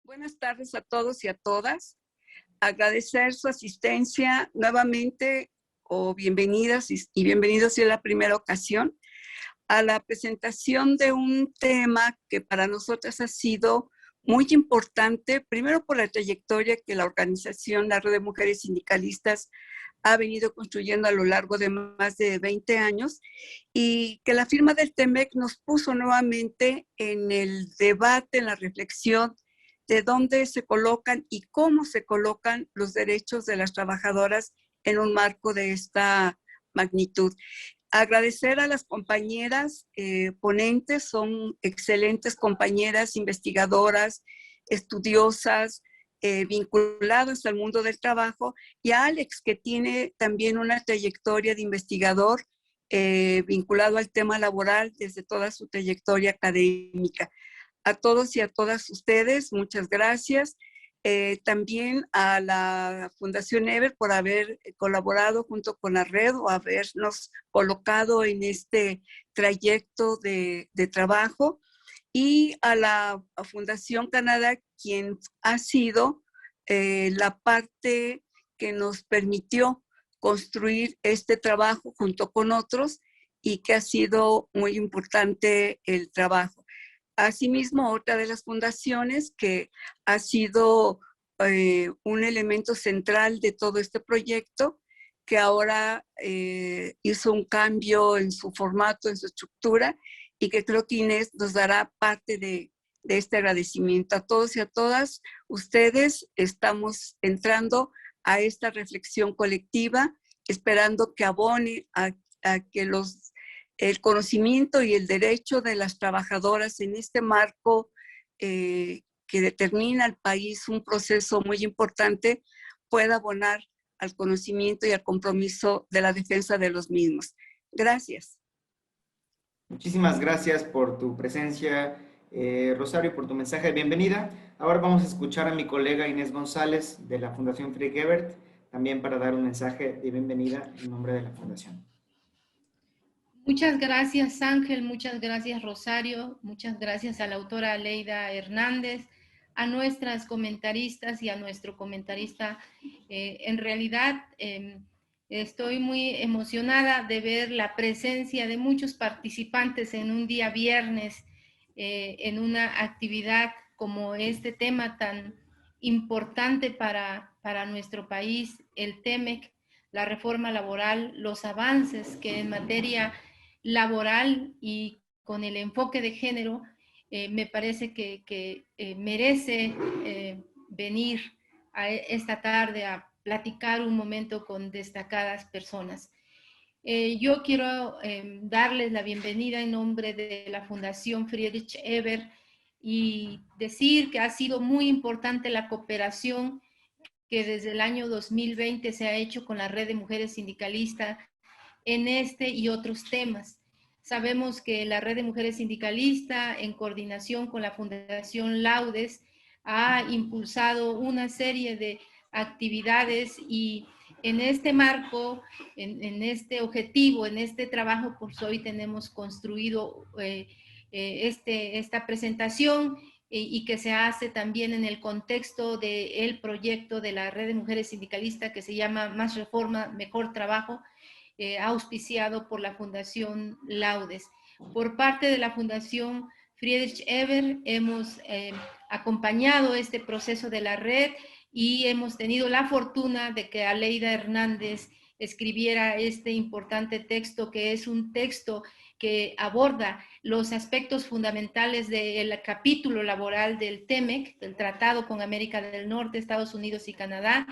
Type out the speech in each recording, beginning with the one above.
Buenas tardes a todos y a todas. Agradecer su asistencia nuevamente o bienvenidas y bienvenidos si es la primera ocasión a la presentación de un tema que para nosotras ha sido muy importante, primero por la trayectoria que la organización, la Red de Mujeres Sindicalistas, ha venido construyendo a lo largo de más de 20 años y que la firma del TEMEC nos puso nuevamente en el debate, en la reflexión de dónde se colocan y cómo se colocan los derechos de las trabajadoras en un marco de esta magnitud. Agradecer a las compañeras ponentes, son excelentes compañeras investigadoras, estudiosas, vinculadas al mundo del trabajo, y a Alex, que tiene también una trayectoria de investigador vinculado al tema laboral desde toda su trayectoria académica. A todos y a todas ustedes, muchas gracias. También a la Fundación Ever por haber colaborado junto con la red o habernos colocado en este trayecto de trabajo, y a la Fundación Canadá, quien ha sido la parte que nos permitió construir este trabajo junto con otros y que ha sido muy importante el trabajo. Asimismo, otra de las fundaciones que ha sido un elemento central de todo este proyecto, que ahora hizo un cambio en su formato, en su estructura, y que creo que Inés nos dará parte de este agradecimiento. A todos y a todas ustedes estamos entrando a esta reflexión colectiva, esperando que abone a que el conocimiento y el derecho de las trabajadoras en este marco que determina al país un proceso muy importante pueda abonar al conocimiento y al compromiso de la defensa de los mismos. Gracias. Muchísimas gracias por tu presencia, Rosario, por tu mensaje de bienvenida. Ahora vamos a escuchar a mi colega Inés González de la Fundación Friedrich Ebert, también para dar un mensaje de bienvenida en nombre de la Fundación. Muchas gracias, Ángel, muchas gracias, Rosario, muchas gracias a la autora Aleida Hernández, a nuestras comentaristas y a nuestro comentarista. En realidad, estoy muy emocionada de ver la presencia de muchos participantes en un día viernes, en una actividad como este tema tan importante para nuestro país, el TEMEC, la reforma laboral, los avances que en materia laboral y con el enfoque de género, me parece que merece venir a esta tarde a platicar un momento con destacadas personas. Yo quiero darles la bienvenida en nombre de la Fundación Friedrich Ebert y decir que ha sido muy importante la cooperación que desde el año 2020 se ha hecho con la Red de Mujeres Sindicalistas en este y otros temas. Sabemos que la Red de Mujeres Sindicalistas, en coordinación con la Fundación Laudes, ha impulsado una serie de actividades y en este marco, en este objetivo, en este trabajo, pues hoy tenemos construido esta presentación y que se hace también en el contexto del proyecto de la Red de Mujeres Sindicalistas que se llama Más Reforma, Mejor Trabajo, auspiciado por la Fundación Laudes. Por parte de la Fundación Friedrich Ebert hemos acompañado este proceso de la red y hemos tenido la fortuna de que Aleida Hernández escribiera este importante texto, que es un texto que aborda los aspectos fundamentales del capítulo laboral del TEMEC, del Tratado con América del Norte, Estados Unidos y Canadá,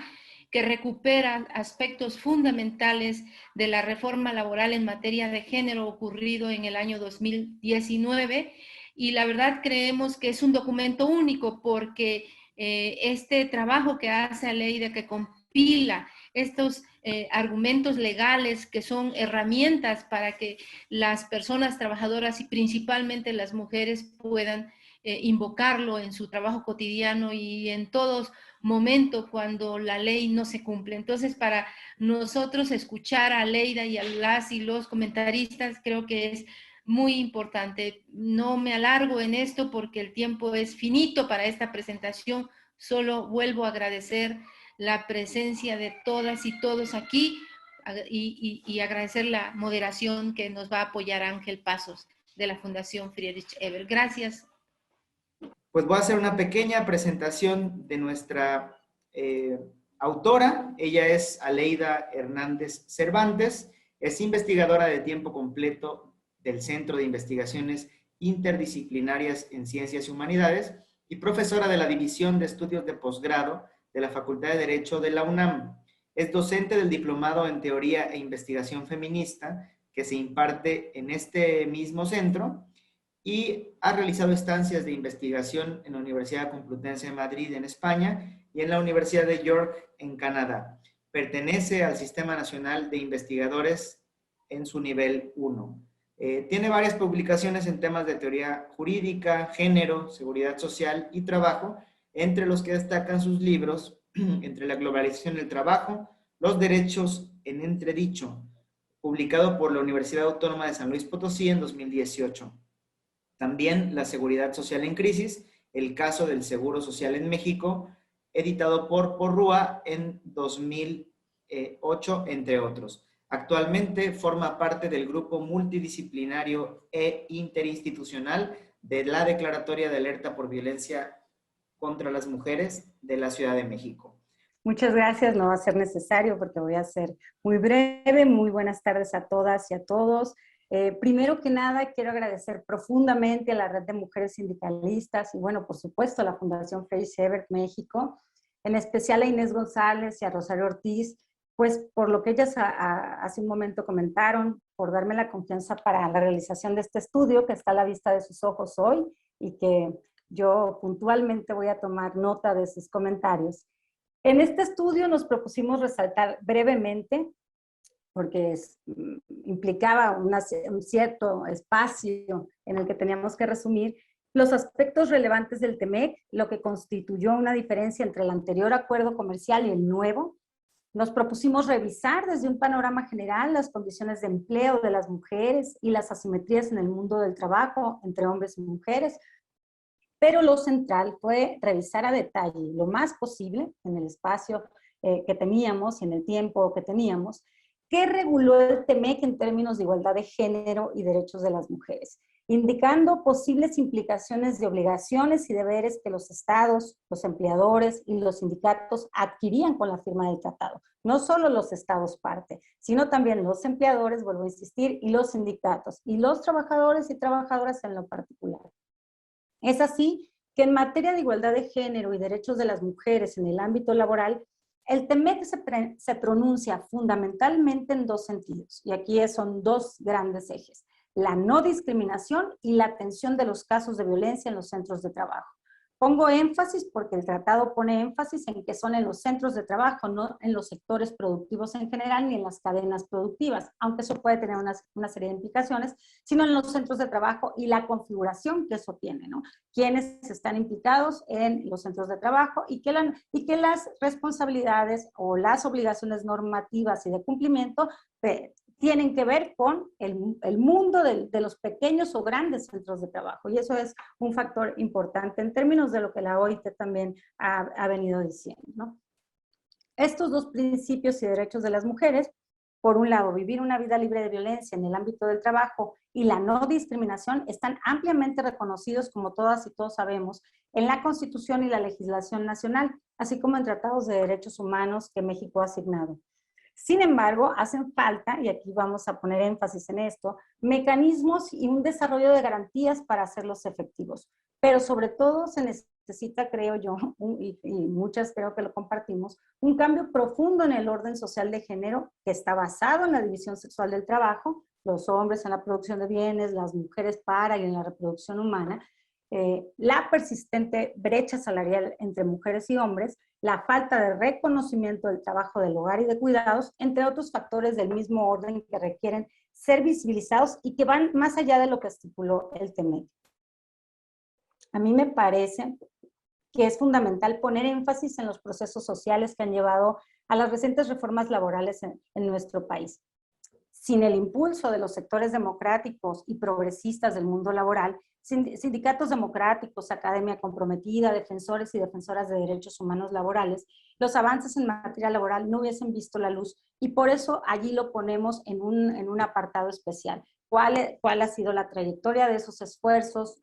que recupera aspectos fundamentales de la reforma laboral en materia de género ocurrido en el año 2019, y la verdad creemos que es un documento único porque este trabajo que hace Aleida, que compila estos argumentos legales que son herramientas para que las personas trabajadoras y principalmente las mujeres puedan invocarlo en su trabajo cotidiano y en todos momento cuando la ley no se cumple. Entonces, para nosotros escuchar a Aleida y a las y los comentaristas creo que es muy importante. No me alargo en esto porque el tiempo es finito para esta presentación. Solo vuelvo a agradecer la presencia de todas y todos aquí y agradecer la moderación que nos va a apoyar Ángel Pasos de la Fundación Friedrich Ebert. Gracias. Pues voy a hacer una pequeña presentación de nuestra autora. Ella es Aleida Hernández Cervantes, es investigadora de tiempo completo del Centro de Investigaciones Interdisciplinarias en Ciencias y Humanidades y profesora de la División de Estudios de Posgrado de la Facultad de Derecho de la UNAM. Es docente del Diplomado en Teoría e Investigación Feminista que se imparte en este mismo centro y ha realizado estancias de investigación en la Universidad Complutense de Madrid en España y en la Universidad de York en Canadá. Pertenece al Sistema Nacional de Investigadores en su nivel 1. Tiene varias publicaciones en temas de teoría jurídica, género, seguridad social y trabajo, entre los que destacan sus libros Entre la globalización del trabajo, los derechos en entredicho, publicado por la Universidad Autónoma de San Luis Potosí en 2018. También La seguridad social en crisis, el caso del Seguro Social en México, editado por Porrúa en 2008, entre otros. Actualmente forma parte del grupo multidisciplinario e interinstitucional de la Declaratoria de Alerta por Violencia contra las Mujeres de la Ciudad de México. Muchas gracias, no va a ser necesario porque voy a ser muy breve. Muy buenas tardes a todas y a todos. Primero que nada, quiero agradecer profundamente a la Red de Mujeres Sindicalistas y, bueno, por supuesto, a la Fundación Friedrich Ebert México, en especial a Inés González y a Rosario Ortiz, pues por lo que ellas hace un momento comentaron, por darme la confianza para la realización de este estudio que está a la vista de sus ojos hoy y que yo puntualmente voy a tomar nota de sus comentarios. En este estudio nos propusimos resaltar brevemente, porque implicaba un cierto espacio en el que teníamos que resumir los aspectos relevantes del TEMEC, lo que constituyó una diferencia entre el anterior acuerdo comercial y el nuevo. Nos propusimos revisar desde un panorama general las condiciones de empleo de las mujeres y las asimetrías en el mundo del trabajo entre hombres y mujeres, pero lo central fue revisar a detalle lo más posible en el espacio que teníamos y en el tiempo que teníamos, qué reguló el TEMEC en términos de igualdad de género y derechos de las mujeres, indicando posibles implicaciones de obligaciones y deberes que los estados, los empleadores y los sindicatos adquirían con la firma del tratado. No solo los estados parte, sino también los empleadores, vuelvo a insistir, y los sindicatos, y los trabajadores y trabajadoras en lo particular. Es así que en materia de igualdad de género y derechos de las mujeres en el ámbito laboral, el TEMEC se pronuncia fundamentalmente en dos sentidos, y aquí son dos grandes ejes: la no discriminación y la atención de los casos de violencia en los centros de trabajo. Pongo énfasis porque el tratado pone énfasis en que son en los centros de trabajo, no en los sectores productivos en general ni en las cadenas productivas, aunque eso puede tener una serie de implicaciones, sino en los centros de trabajo y la configuración que eso tiene, ¿no? Quiénes están implicados en los centros de trabajo y que las responsabilidades o las obligaciones normativas y de cumplimiento tienen que ver con el mundo de los pequeños o grandes centros de trabajo. Y eso es un factor importante en términos de lo que la OIT también ha venido diciendo, ¿no? Estos dos principios y derechos de las mujeres, por un lado, vivir una vida libre de violencia en el ámbito del trabajo y la no discriminación, están ampliamente reconocidos, como todas y todos sabemos, en la Constitución y la legislación nacional, así como en tratados de derechos humanos que México ha asignado. Sin embargo, hacen falta, y aquí vamos a poner énfasis en esto, mecanismos y un desarrollo de garantías para hacerlos efectivos. Pero sobre todo se necesita, creo yo, y muchas creo que lo compartimos, un cambio profundo en el orden social de género que está basado en la división sexual del trabajo, los hombres en la producción de bienes, las mujeres para y en la reproducción humana, la persistente brecha salarial entre mujeres y hombres, la falta de reconocimiento del trabajo del hogar y de cuidados, entre otros factores del mismo orden que requieren ser visibilizados y que van más allá de lo que estipuló el TEMEC. A mí me parece que es fundamental poner énfasis en los procesos sociales que han llevado a las recientes reformas laborales en nuestro país. sin el impulso de los sectores democráticos y progresistas del mundo laboral, sindicatos democráticos, academia comprometida, defensores y defensoras de derechos humanos laborales, los avances en materia laboral no hubiesen visto la luz, y por eso allí lo ponemos en un apartado especial. ¿Cuál ha sido la trayectoria de esos esfuerzos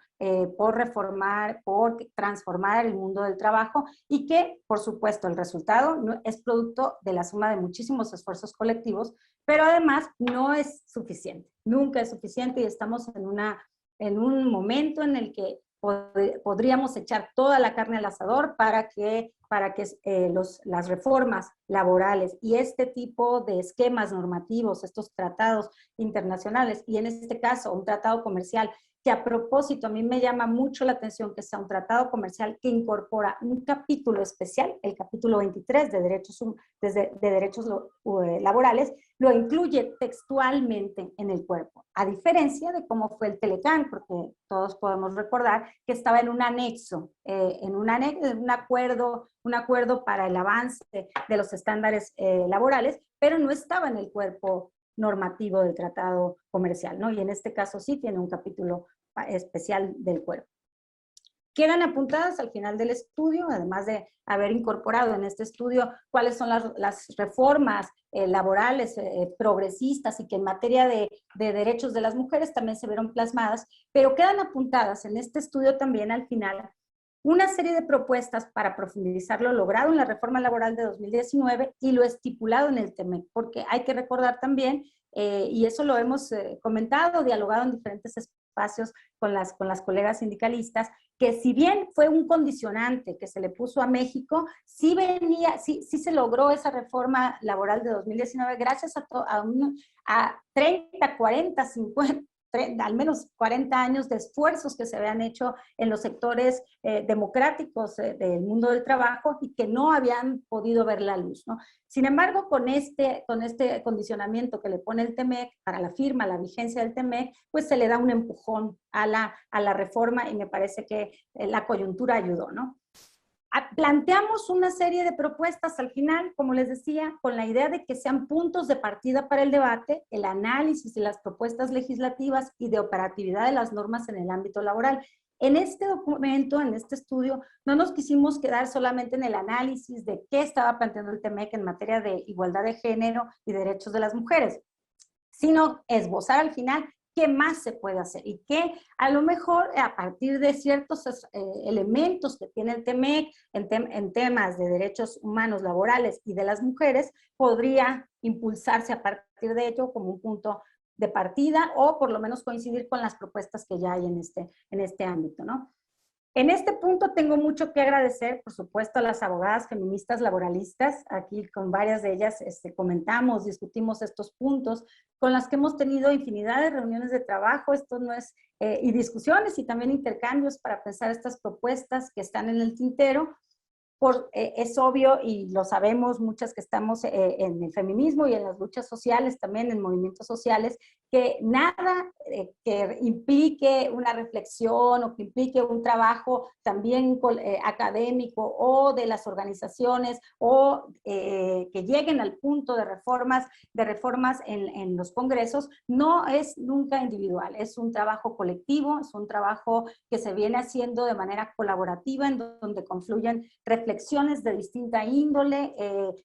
por reformar, por transformar el mundo del trabajo, y que, por supuesto, el resultado es producto de la suma de muchísimos esfuerzos colectivos, pero además no es suficiente, nunca es suficiente, y estamos en un momento en el que podríamos echar toda la carne al asador para que las reformas laborales y este tipo de esquemas normativos, estos tratados internacionales, y en este caso un tratado comercial, que a propósito a mí me llama mucho la atención que sea un tratado comercial que incorpora un capítulo especial, el capítulo 23 de derechos laborales, lo incluye textualmente en el cuerpo, a diferencia de cómo fue el Telecán, porque todos podemos recordar que estaba en un anexo, un acuerdo para el avance de los estándares laborales, pero no estaba en el cuerpo normativo del tratado comercial, ¿no? Y en este caso sí tiene un capítulo especial del cuerpo. Quedan apuntadas al final del estudio, además de haber incorporado en este estudio cuáles son las reformas laborales progresistas y que en materia de derechos de las mujeres también se vieron plasmadas, pero quedan apuntadas en este estudio también al final una serie de propuestas para profundizar lo logrado en la reforma laboral de 2019 y lo estipulado en el TEMEC, porque hay que recordar también, y eso lo hemos comentado, dialogado en diferentes espacios con las colegas sindicalistas, que si bien fue un condicionante que se le puso a México, sí se logró esa reforma laboral de 2019 gracias a 30, 40, 50, al menos 40 años de esfuerzos que se habían hecho en los sectores democráticos del mundo del trabajo y que no habían podido ver la luz, ¿no? Sin embargo, con este condicionamiento que le pone el TEMEC para la firma, la vigencia del TEMEC, pues se le da un empujón a la reforma, y me parece que la coyuntura ayudó, ¿no? Planteamos una serie de propuestas al final, como les decía, con la idea de que sean puntos de partida para el debate, el análisis de las propuestas legislativas y de operatividad de las normas en el ámbito laboral. En este documento, en este estudio, no nos quisimos quedar solamente en el análisis de qué estaba planteando el TEMEC en materia de igualdad de género y derechos de las mujeres, sino esbozar al final qué más se puede hacer y qué a lo mejor a partir de ciertos elementos que tiene el TEMEC en temas de derechos humanos laborales y de las mujeres, podría impulsarse a partir de ello como un punto de partida, o por lo menos coincidir con las propuestas que ya hay en este ámbito, ¿no? En este punto tengo mucho que agradecer, por supuesto, a las abogadas feministas laboralistas. Aquí con varias de ellas comentamos, discutimos estos puntos, con las que hemos tenido infinidad de reuniones de trabajo, y discusiones y también intercambios para pensar estas propuestas que están en el tintero. Es obvio, y lo sabemos muchas que estamos en el feminismo y en las luchas sociales, también en movimientos sociales, que nada que implique una reflexión o que implique un trabajo también académico o de las organizaciones o que lleguen al punto de reformas en los congresos, no es nunca individual, es un trabajo colectivo, es un trabajo que se viene haciendo de manera colaborativa, en donde confluyen reflexiones de distinta índole,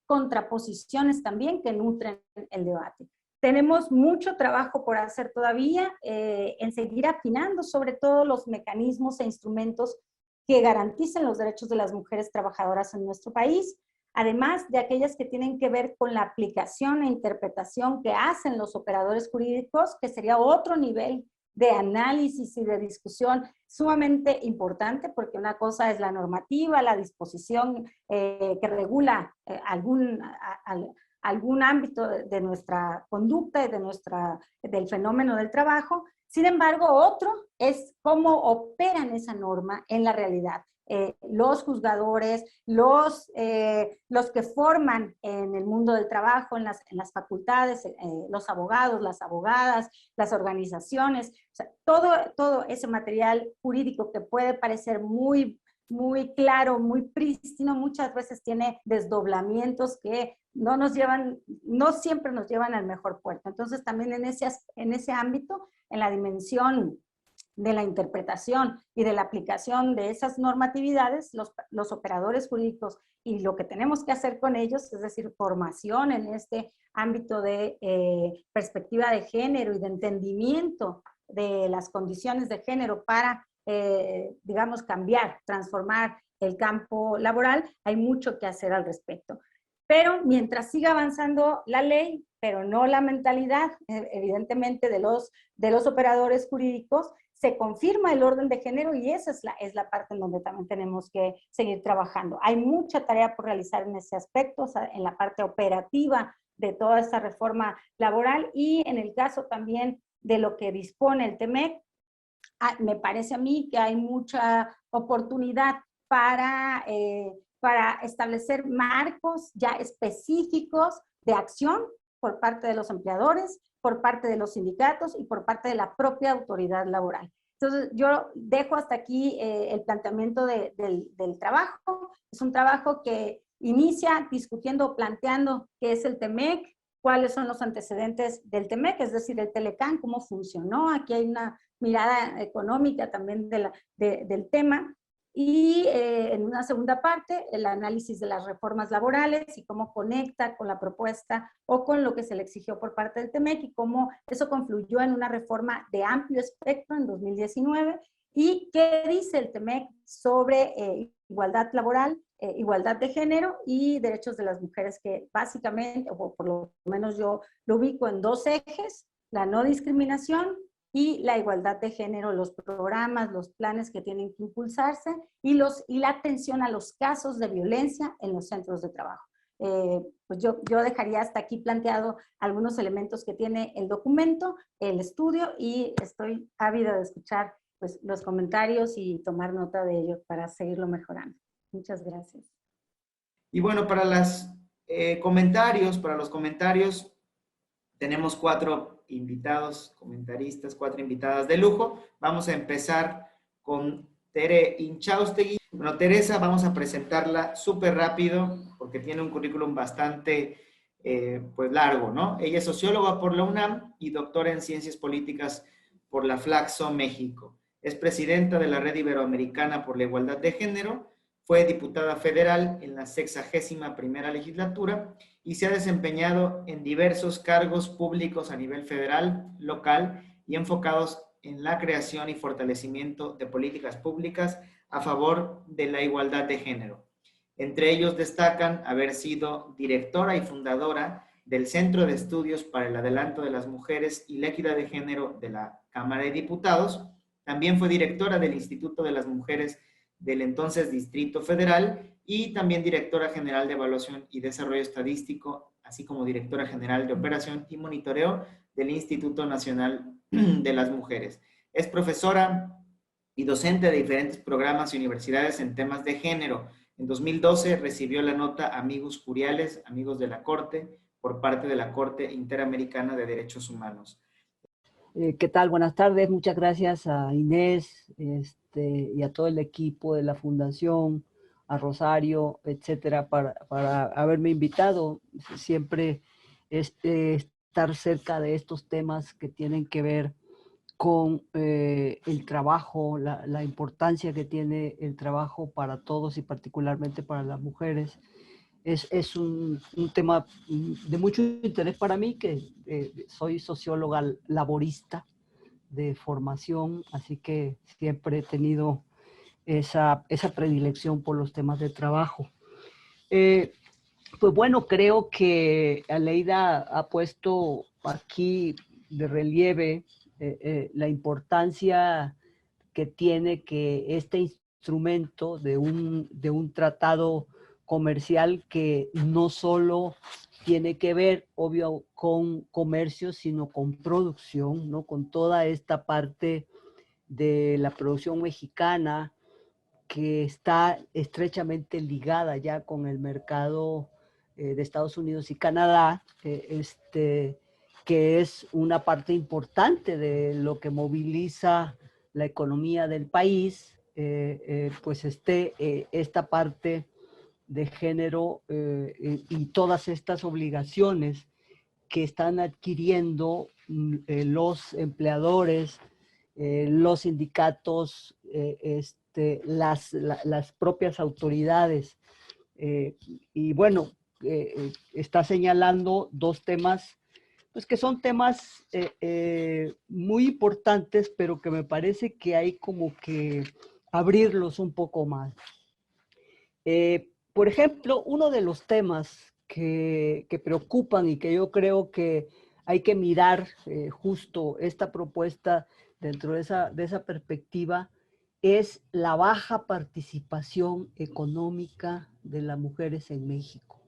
contraposiciones también que nutren el debate. Tenemos mucho trabajo por hacer todavía en seguir afinando sobre todo los mecanismos e instrumentos que garanticen los derechos de las mujeres trabajadoras en nuestro país, además de aquellas que tienen que ver con la aplicación e interpretación que hacen los operadores jurídicos, que sería otro nivel de análisis y de discusión sumamente importante, porque una cosa es la normativa, la disposición que regula algún ámbito de nuestra conducta y del fenómeno del trabajo. Sin embargo, otro es cómo operan esa norma en la realidad. Los juzgadores, los que forman en el mundo del trabajo, en las facultades, los abogados, las abogadas, las organizaciones, o sea, todo ese material jurídico que puede parecer muy muy claro, muy prístino, muchas veces tiene desdoblamientos que no siempre nos llevan al mejor puerto. Entonces también en ese ámbito, en la dimensión de la interpretación y de la aplicación de esas normatividades, los operadores jurídicos y lo que tenemos que hacer con ellos, es decir, formación en este ámbito de perspectiva de género y de entendimiento de las condiciones de género para, digamos, cambiar, transformar el campo laboral, hay mucho que hacer al respecto. Pero mientras siga avanzando la ley, pero no la mentalidad, evidentemente, de los operadores jurídicos, se confirma el orden de género y esa es la parte en donde también tenemos que seguir trabajando. Hay mucha tarea por realizar en ese aspecto, o sea, en la parte operativa de toda esta reforma laboral y en el caso también de lo que dispone el TEMEC, me parece a mí que hay mucha oportunidad para establecer marcos ya específicos de acción por parte de los empleadores, por parte de los sindicatos y por parte de la propia autoridad laboral. Entonces, yo dejo hasta aquí el planteamiento del trabajo. Es un trabajo que inicia discutiendo, planteando qué es el TEMEC, cuáles son los antecedentes del TEMEC, es decir, el Telecán, cómo funcionó. Aquí hay una mirada económica también del tema. Y en una segunda parte, el análisis de las reformas laborales y cómo conecta con la propuesta o con lo que se le exigió por parte del TEMEC y cómo eso confluyó en una reforma de amplio espectro en 2019 y qué dice el TEMEC sobre igualdad laboral, igualdad de género y derechos de las mujeres, que básicamente, o por lo menos yo lo ubico en dos ejes: la no discriminación y la igualdad de género, los programas, los planes que tienen que impulsarse y la atención a los casos de violencia en los centros de trabajo. Pues yo dejaría hasta aquí planteado algunos elementos que tiene el documento, el estudio, y estoy ávida de escuchar pues, los comentarios y tomar nota de ellos para seguirlo mejorando. Muchas gracias. Y bueno, para los comentarios, tenemos 4 invitados, comentaristas, 4 invitadas de lujo. Vamos a empezar con Tere Inchaustegui. Bueno, Teresa, vamos a presentarla súper rápido porque tiene un currículum bastante pues largo, ¿no? Ella es socióloga por la UNAM y doctora en Ciencias Políticas por la Flaxo, México. Es presidenta de la Red Iberoamericana por la Igualdad de Género. Fue diputada federal en la 61ª legislatura y se ha desempeñado en diversos cargos públicos a nivel federal, local y enfocados en la creación y fortalecimiento de políticas públicas a favor de la igualdad de género. Entre ellos destacan haber sido directora y fundadora del Centro de Estudios para el Adelanto de las Mujeres y la Equidad de Género de la Cámara de Diputados. También fue directora del Instituto de las Mujeres del entonces Distrito Federal y también directora general de Evaluación y Desarrollo Estadístico, así como directora general de Operación y Monitoreo del Instituto Nacional de las Mujeres. Es profesora y docente de diferentes programas y universidades en temas de género. En 2012 recibió la nota Amigos Curiales, Amigos de la Corte, por parte de la Corte Interamericana de Derechos Humanos. ¿Qué tal? Buenas tardes. Muchas gracias a Inés y a todo el equipo de la Fundación, a Rosario, etcétera, para haberme invitado. Siempre estar cerca de estos temas que tienen que ver con el trabajo, la importancia que tiene el trabajo para todos y particularmente para las mujeres. Es un tema de mucho interés para mí, que soy socióloga laborista de formación, así que siempre he tenido esa predilección por los temas de trabajo. Pues bueno, creo que Aleida ha puesto aquí de relieve la importancia que tiene que este instrumento de un tratado comercial que no solo tiene que ver, obvio, con comercio, sino con producción, ¿no? Con toda esta parte de la producción mexicana que está estrechamente ligada ya con el mercado de Estados Unidos y Canadá, que es una parte importante de lo que moviliza la economía del país, pues esté esta parte de género y todas estas obligaciones que están adquiriendo los empleadores, los sindicatos, las propias autoridades. Y bueno, está señalando dos temas, pues que son temas muy importantes, pero que me parece que hay como que abrirlos un poco más. Por ejemplo, uno de los temas que preocupan y que yo creo que hay que mirar justo esta propuesta dentro de esa perspectiva es la baja participación económica de las mujeres en México.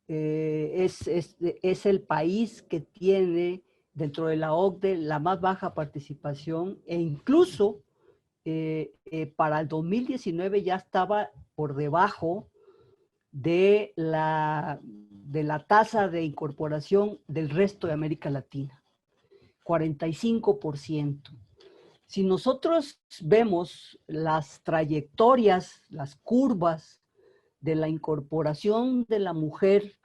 Es el país que tiene dentro de la OCDE la más baja participación e incluso para el 2019 ya estaba por debajo de la tasa de incorporación del resto de América Latina, 45%. Si nosotros vemos las trayectorias, las curvas de la incorporación de la mujer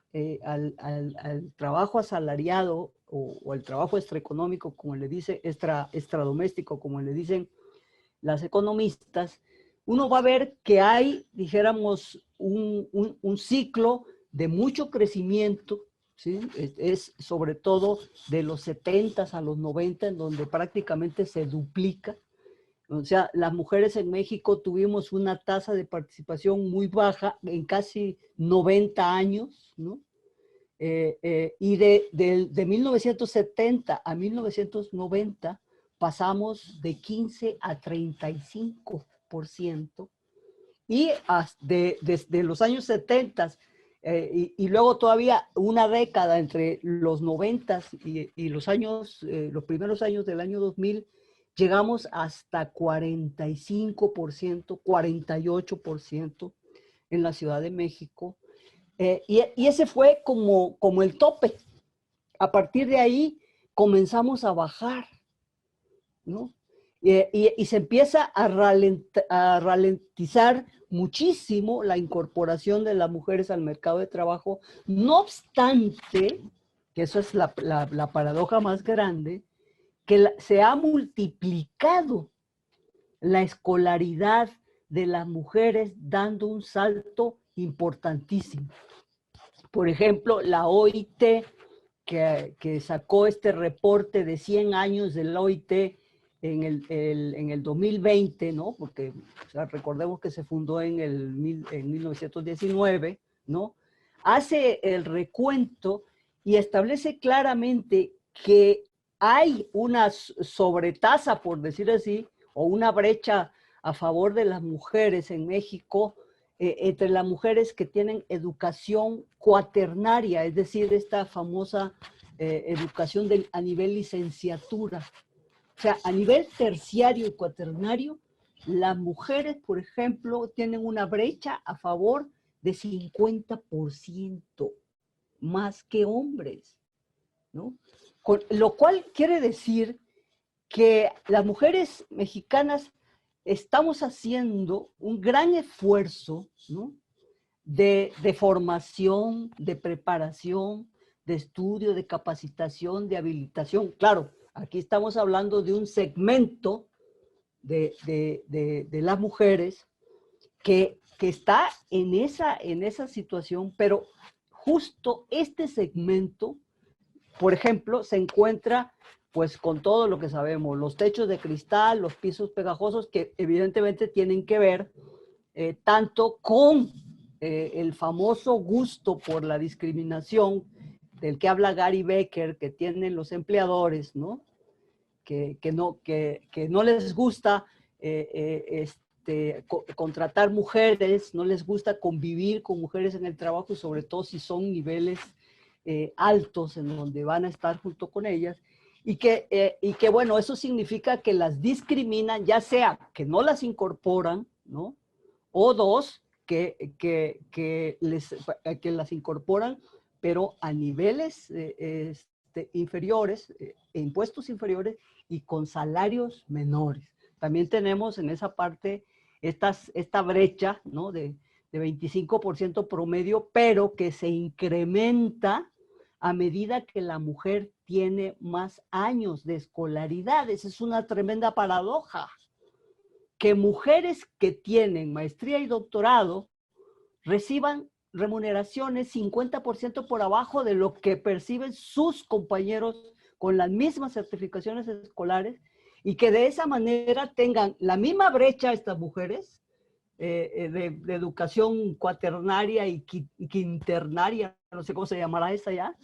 al trabajo asalariado o al trabajo extraeconómico, como le dice, extradoméstico, como le dicen las economistas, uno va a ver que hay, dijéramos, un ciclo de mucho crecimiento, ¿sí? Es sobre todo de los 70 a los 90, en donde prácticamente se duplica. O sea, las mujeres en México tuvimos una tasa de participación muy baja en casi 90 años, ¿no? Y de 1970 a 1990 pasamos de 15 a 35%. Y desde los años 70 y luego todavía una década entre los 90 y los primeros años del año 2000, llegamos hasta 45%, 48% en la Ciudad de México. Y ese fue como el tope. A partir de ahí comenzamos a bajar, ¿no? Y se empieza a ralentizar muchísimo la incorporación de las mujeres al mercado de trabajo. No obstante, que eso es la paradoja más grande, que se ha multiplicado la escolaridad de las mujeres dando un salto importantísimo. Por ejemplo, la OIT, que sacó este reporte de 100 años del OIT en el 2020, ¿no? Porque o sea, recordemos que se fundó en 1919, ¿no? Hace el recuento y establece claramente que hay una sobretasa, por decir así, o una brecha a favor de las mujeres en México, entre las mujeres que tienen educación cuaternaria, es decir, esta famosa educación a nivel licenciatura. O sea, a nivel terciario y cuaternario, las mujeres, por ejemplo, tienen una brecha a favor de 50% más que hombres, ¿no? Lo cual quiere decir que las mujeres mexicanas estamos haciendo un gran esfuerzo, ¿no? de formación, de preparación, de estudio, de capacitación, de habilitación. Claro, aquí estamos hablando de un segmento de las mujeres que está en esa situación, pero justo este segmento, por ejemplo, se encuentra pues con todo lo que sabemos, los techos de cristal, los pisos pegajosos, que evidentemente tienen que ver tanto con el famoso gusto por la discriminación del que habla Gary Becker, que tienen los empleadores, ¿no? Que no les gusta contratar mujeres, no les gusta convivir con mujeres en el trabajo, y sobre todo si son niveles altos en donde van a estar junto con ellas, y que bueno, eso significa que las discriminan, ya sea que no las incorporan, ¿no? O dos, que las incorporan, pero a niveles inferiores, impuestos inferiores y con salarios menores. también tenemos en esa parte esta brecha, ¿no? de 25% promedio, pero que se incrementa a medida que la mujer tiene más años de escolaridad. Esa es una tremenda paradoja. Que mujeres que tienen maestría y doctorado reciban remuneraciones 50% por abajo de lo que perciben sus compañeros con las mismas certificaciones escolares, y que de esa manera tengan la misma brecha estas mujeres de educación cuaternaria y quinternaria, no sé cómo se llamará esa ya,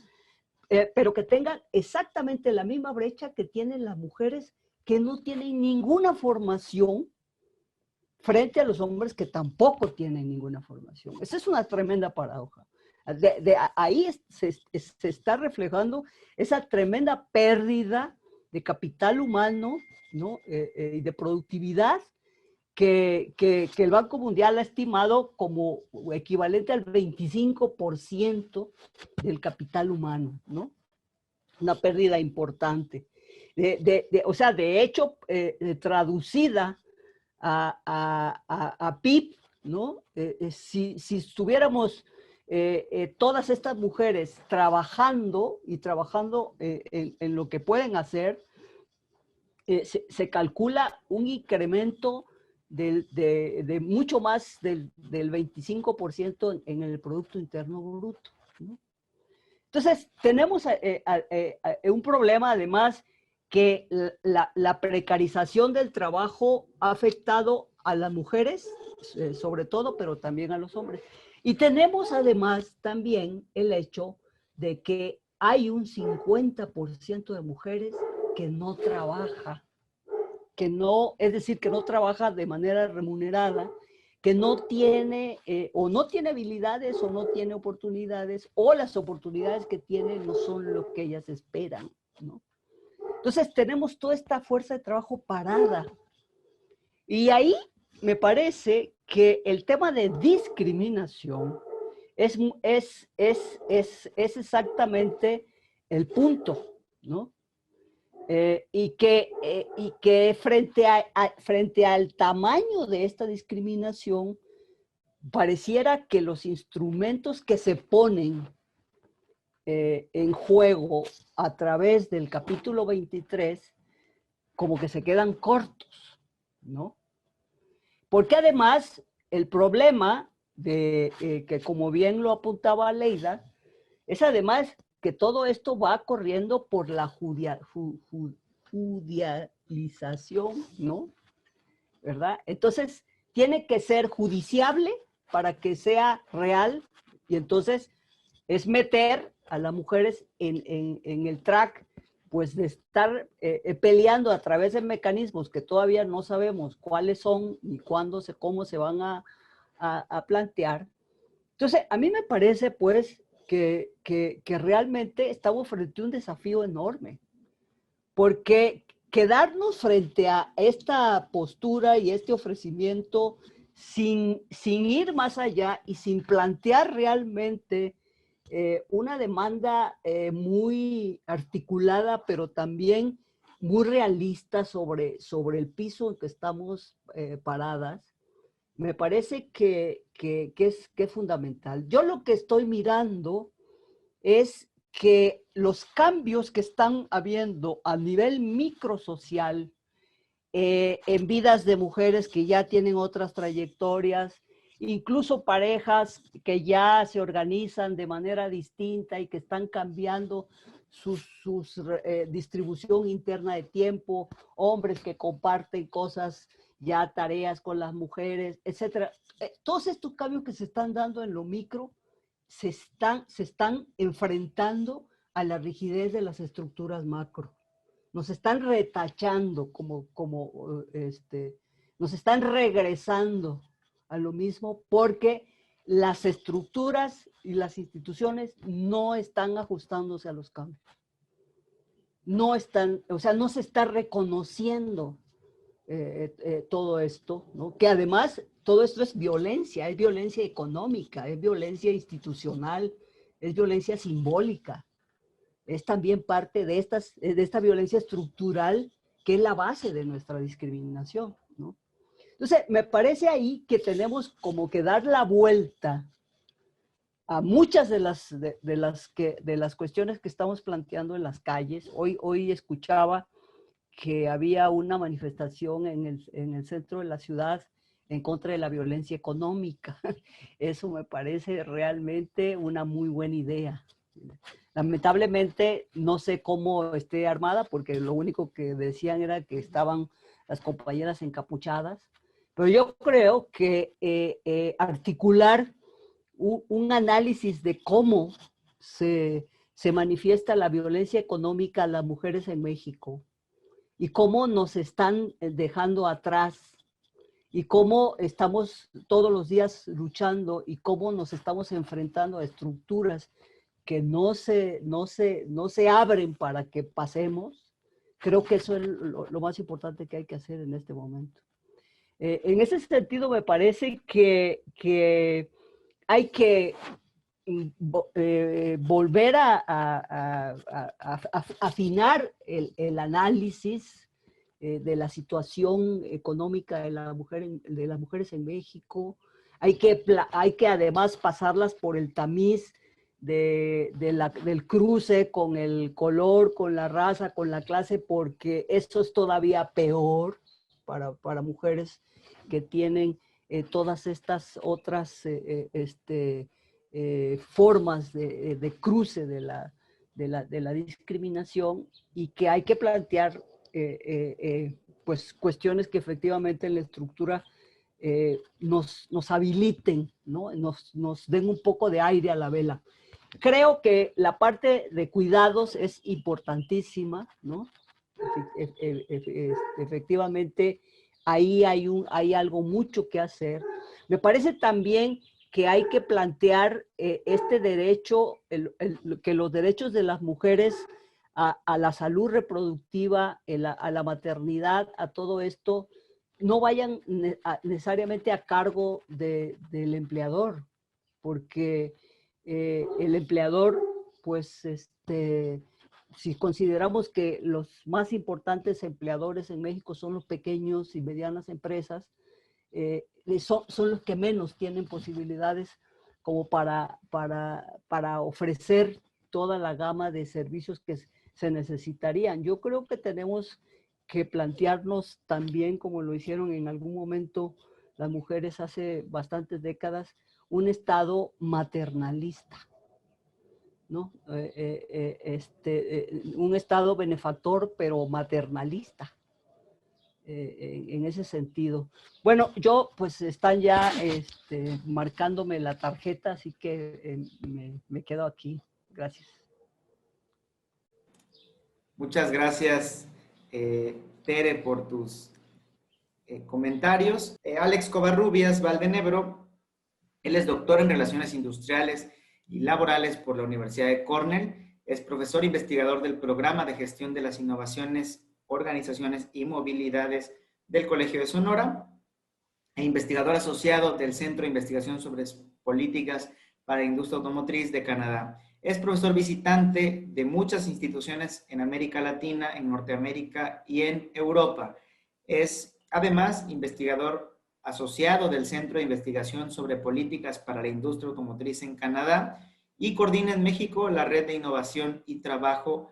pero que tengan exactamente la misma brecha que tienen las mujeres que no tienen ninguna formación frente a los hombres que tampoco tienen ninguna formación. Esa es una tremenda paradoja. Ahí se está reflejando esa tremenda pérdida de capital humano, ¿no? Y de productividad que el Banco Mundial ha estimado como equivalente al 25% del capital humano, ¿no? Una pérdida importante. O sea, de hecho, traducida a PIB, ¿no? Si estuviéramos todas estas mujeres trabajando en lo que pueden hacer, se calcula un incremento de mucho más del 25% en el Producto Interno Bruto, ¿no? Entonces, tenemos un problema además que la precarización del trabajo ha afectado a las mujeres, sobre todo, pero también a los hombres. Y tenemos además también el hecho de que hay un 50% de mujeres que no trabaja, es decir, que no trabaja de manera remunerada, que no tiene o no tiene habilidades o no tiene oportunidades, o las oportunidades que tiene no son lo que ellas esperan, ¿no? Entonces tenemos toda esta fuerza de trabajo parada. Y ahí me parece que el tema de discriminación es exactamente el punto, ¿no? Y que frente al tamaño de esta discriminación, pareciera que los instrumentos que se ponen en juego a través del capítulo 23, como que se quedan cortos, ¿no? Porque además el problema que como bien lo apuntaba Leida, es además que todo esto va corriendo por la judicialización, ¿no? ¿Verdad? Entonces, tiene que ser judiciable para que sea real, y entonces es meter a las mujeres en el track, pues de estar peleando a través de mecanismos que todavía no sabemos cuáles son ni cuándo, cómo se van a plantear. Entonces, a mí me parece, pues, que realmente estamos frente a un desafío enorme, porque quedarnos frente a esta postura y este ofrecimiento sin ir más allá y sin plantear realmente una demanda muy articulada, pero también muy realista sobre el piso en que estamos paradas, me parece que es fundamental. Yo lo que estoy mirando es que los cambios que están habiendo a nivel microsocial en vidas de mujeres que ya tienen otras trayectorias, incluso parejas que ya se organizan de manera distinta y que están cambiando su distribución interna de tiempo, hombres que comparten cosas, ya tareas con las mujeres, etcétera. Todos estos cambios que se están dando en lo micro se están enfrentando a la rigidez de las estructuras macro. Nos están retachando nos están regresando a lo mismo, porque las estructuras y las instituciones no están ajustándose a los cambios. No están, o sea, no se está reconociendo todo esto, ¿no? Que además todo esto es violencia económica, es violencia institucional, es violencia simbólica. Es también parte de esta violencia estructural que es la base de nuestra discriminación, ¿no? Entonces, me parece ahí que tenemos como que dar la vuelta a muchas de las cuestiones que estamos planteando en las calles. Hoy escuchaba que había una manifestación en el centro de la ciudad en contra de la violencia económica. Eso me parece realmente una muy buena idea. Lamentablemente no sé cómo esté armada, porque lo único que decían era que estaban las compañeras encapuchadas, pero yo creo que articular un análisis de cómo se manifiesta la violencia económica a las mujeres en México y cómo nos están dejando atrás y cómo estamos todos los días luchando y cómo nos estamos enfrentando a estructuras que no se abren para que pasemos. Creo que eso es lo más importante que hay que hacer en este momento. En ese sentido, me parece que hay que volver a afinar el análisis de la situación económica de las mujeres en México. Hay que además pasarlas por el tamiz del cruce con el color, con la raza, con la clase, porque esto es todavía peor para mujeres que tienen todas estas otras formas de cruce de la discriminación, y que hay que plantear pues cuestiones que efectivamente en la estructura nos habiliten, ¿no? Nos den un poco de aire a la vela. Creo que la parte de cuidados es importantísima, ¿no? Efectivamente, ahí hay algo mucho que hacer. Me parece también que hay que plantear este derecho, que los derechos de las mujeres a la salud reproductiva, a la maternidad, a todo esto, no vayan necesariamente a cargo del empleador, porque el empleador, pues, si consideramos que los más importantes empleadores en México son los pequeños y medianas empresas, son los que menos tienen posibilidades como para ofrecer toda la gama de servicios que se necesitarían. Yo creo que tenemos que plantearnos también, como lo hicieron en algún momento las mujeres hace bastantes décadas, un Estado maternalista, ¿no? Un Estado benefactor, pero maternalista, en ese sentido. Bueno, yo, pues, están ya marcándome la tarjeta, así que me quedo aquí. Gracias. Muchas gracias, Tere, por tus comentarios. Alex Covarrubias Valdenebro, él es doctor en Relaciones Industriales y Laborales por la Universidad de Cornell, es profesor investigador del Programa de Gestión de las Innovaciones, Organizaciones y Movilidades del Colegio de Sonora e investigador asociado del Centro de Investigación sobre Políticas para la Industria Automotriz de Canadá. Es profesor visitante de muchas instituciones en América Latina, en Norteamérica y en Europa. Es además investigador asociado del Centro de Investigación sobre Políticas para la Industria Automotriz en Canadá y coordina en México la Red de Innovación y Trabajo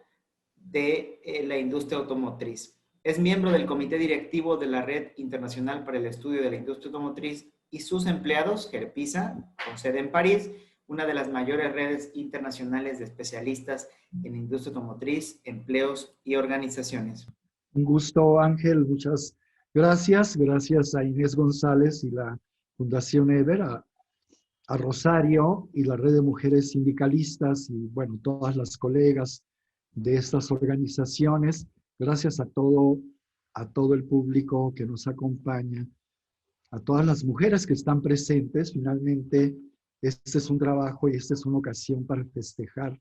de la Industria Automotriz. Es miembro del Comité Directivo de la Red Internacional para el Estudio de la Industria Automotriz y sus empleados, GERPISA, con sede en París, una de las mayores redes internacionales de especialistas en industria automotriz, empleos y organizaciones. Un gusto, Ángel. Muchas gracias. Gracias a Inés González y la Fundación EBER, a Rosario y la Red de Mujeres Sindicalistas y, bueno, todas las colegas de estas organizaciones. Gracias a todo el público que nos acompaña, a todas las mujeres que están presentes. Finalmente, este es un trabajo y esta es una ocasión para festejar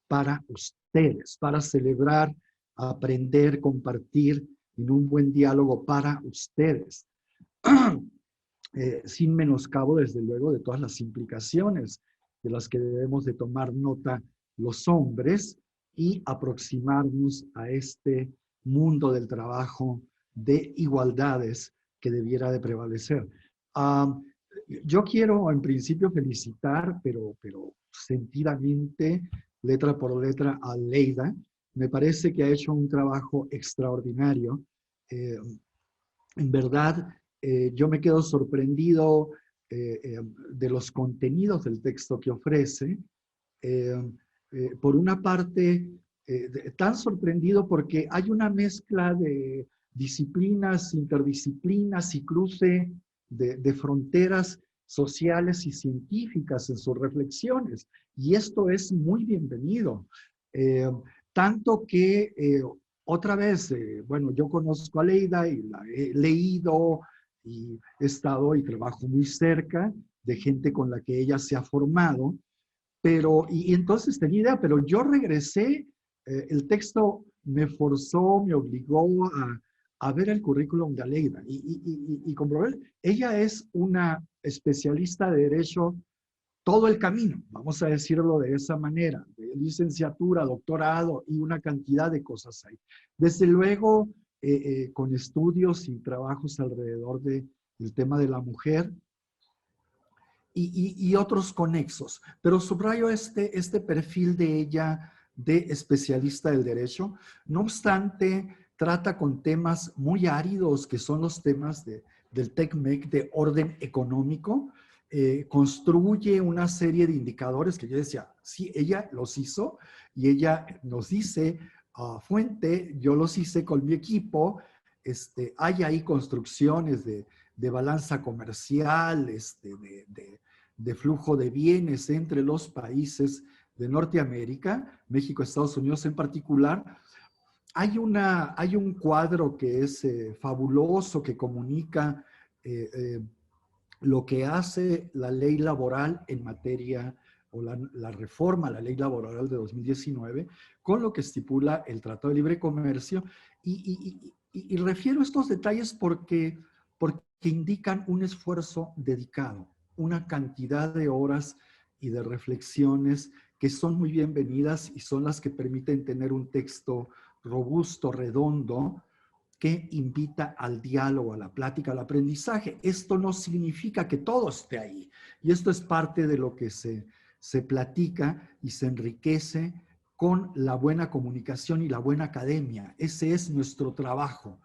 para ustedes, para celebrar, aprender, compartir en un buen diálogo para ustedes. Sin menoscabo, desde luego, de todas las implicaciones de las que debemos de tomar nota los hombres y aproximarnos a este mundo del trabajo de igualdades que debiera de prevalecer. Yo quiero en principio felicitar, pero sentidamente, letra por letra, a Leida. Me parece que ha hecho un trabajo extraordinario. En verdad, yo me quedo sorprendido de los contenidos del texto que ofrece. Por una parte, tan sorprendido porque hay una mezcla de disciplinas, interdisciplinas y cruce de fronteras sociales y científicas en sus reflexiones. Y esto es muy bienvenido. Tanto que, otra vez, bueno, yo conozco a Leida y la he leído y he estado y trabajo muy cerca de gente con la que ella se ha formado, pero, y entonces tenía idea, pero yo regresé, el texto me forzó, me obligó a ver el currículum de Aleida y comprobé, ella es una especialista de derecho todo el camino, vamos a decirlo de esa manera, de licenciatura, doctorado y una cantidad de cosas ahí. Desde luego, con estudios y trabajos alrededor del tema de la mujer, y otros conexos. Pero subrayo este perfil de ella de especialista del derecho. No obstante, trata con temas muy áridos, que son los temas del TECMEC de orden económico. Construye una serie de indicadores que yo decía, sí, ella los hizo y ella nos dice, fuente, yo los hice con mi equipo. Hay ahí construcciones de balanza comercial, de flujo de bienes entre los países de Norteamérica, México, Estados Unidos en particular. Hay un cuadro que es fabuloso, que comunica lo que hace la ley laboral en materia, o la reforma a la ley laboral de 2019, con lo que estipula el Tratado de Libre Comercio. Y refiero estos detalles porque indican un esfuerzo dedicado, una cantidad de horas y de reflexiones que son muy bienvenidas y son las que permiten tener un texto robusto, redondo, que invita al diálogo, a la plática, al aprendizaje. Esto no significa que todo esté ahí. Y esto es parte de lo que se platica y se enriquece con la buena comunicación y la buena academia. Ese es nuestro trabajo,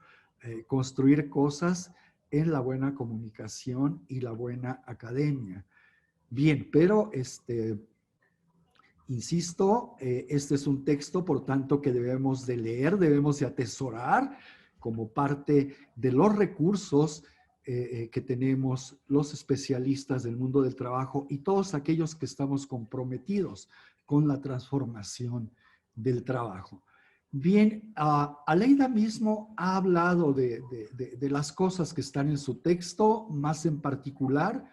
construir cosas en la buena comunicación y la buena academia. Bien, pero insisto, este es un texto, por tanto, que debemos de leer, debemos de atesorar como parte de los recursos que tenemos los especialistas del mundo del trabajo y todos aquellos que estamos comprometidos con la transformación del trabajo. Bien, Aleida mismo ha hablado de las cosas que están en su texto, más en particular.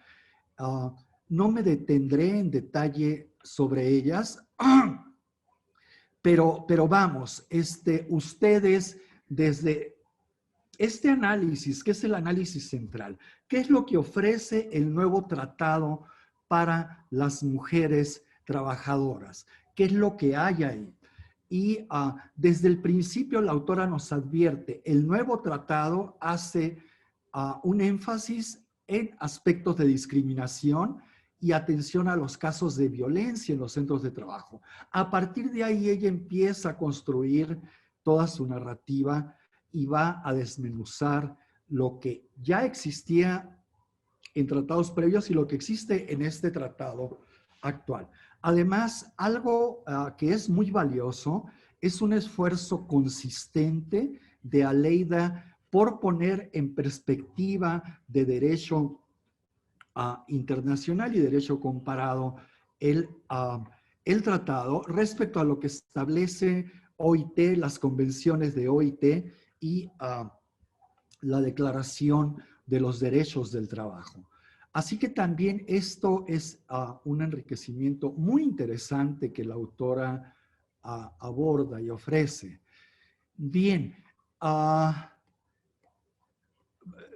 No me detendré en detalle sobre ellas, pero vamos, ustedes desde este análisis, que es el análisis central, ¿qué es lo que ofrece el nuevo tratado para las mujeres trabajadoras? ¿Qué es lo que hay ahí? Y desde el principio la autora nos advierte, el nuevo tratado hace un énfasis en aspectos de discriminación y atención a los casos de violencia en los centros de trabajo. A partir de ahí ella empieza a construir toda su narrativa y va a desmenuzar lo que ya existía en tratados previos y lo que existe en este tratado actual. Además, algo que es muy valioso es un esfuerzo consistente de Aleida por poner en perspectiva de derecho internacional y derecho comparado el tratado respecto a lo que establece OIT, las convenciones de OIT y la Declaración de los Derechos del Trabajo. Así que también esto es un enriquecimiento muy interesante que la autora aborda y ofrece. Bien,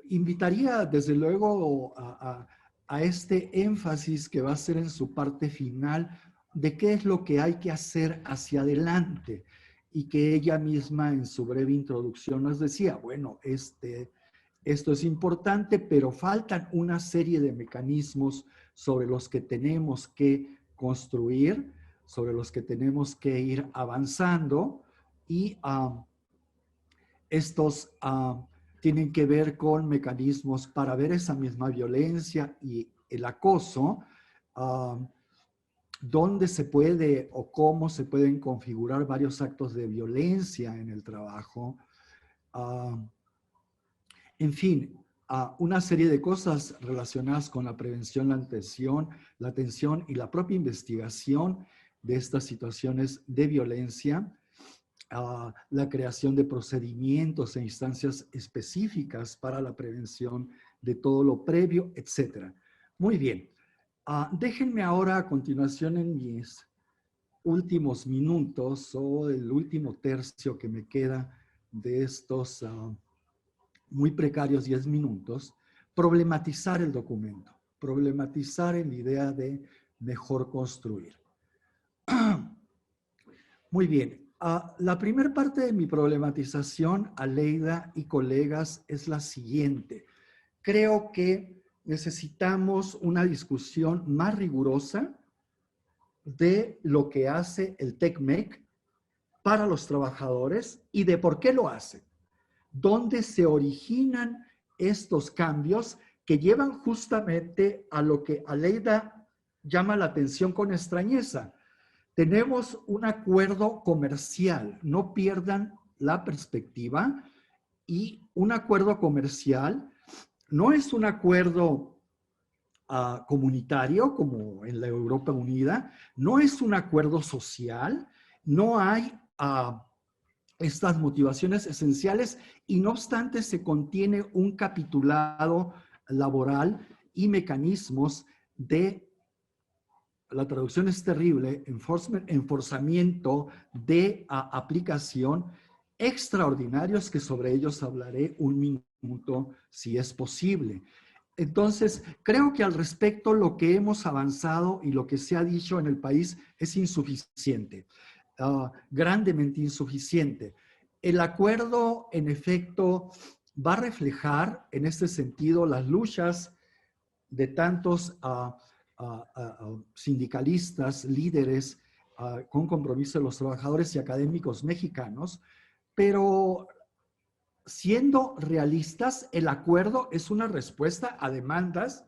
invitaría desde luego a este énfasis que va a ser en su parte final de qué es lo que hay que hacer hacia adelante. y que ella misma en su breve introducción nos decía, bueno, esto es importante, pero faltan una serie de mecanismos sobre los que tenemos que construir, sobre los que tenemos que ir avanzando, y estos tienen que ver con mecanismos para ver esa misma violencia y el acoso, dónde se puede o cómo se pueden configurar varios actos de violencia en el trabajo. En fin, una serie de cosas relacionadas con la prevención, la atención y la propia investigación de estas situaciones de violencia, la creación de procedimientos e instancias específicas para la prevención de todo lo previo, etc. Muy bien. Déjenme ahora a continuación en mis últimos minutos o el último tercio que me queda de estos muy precarios 10 minutos, problematizar el documento, problematizar en la idea de mejor construir. Muy bien, la primera parte de mi problematización, Aleida y colegas, es la siguiente. Creo que necesitamos una discusión más rigurosa de lo que hace el TECMEC para los trabajadores y de por qué lo hace. Dónde se originan estos cambios que llevan justamente a lo que Aleida llama la atención con extrañeza. Tenemos un acuerdo comercial, no pierdan la perspectiva, y un acuerdo comercial no es un acuerdo comunitario como en la Europa Unida, no es un acuerdo social, no hay estas motivaciones esenciales y no obstante se contiene un capitulado laboral y mecanismos de, la traducción es terrible, enforzamiento de aplicación extraordinarios que sobre ellos hablaré un minuto si es posible. Entonces, creo que al respecto lo que hemos avanzado y lo que se ha dicho en el país es insuficiente, grandemente insuficiente. El acuerdo, en efecto, va a reflejar en este sentido las luchas de tantos sindicalistas, líderes con compromiso de los trabajadores y académicos mexicanos, pero siendo realistas, el acuerdo es una respuesta a demandas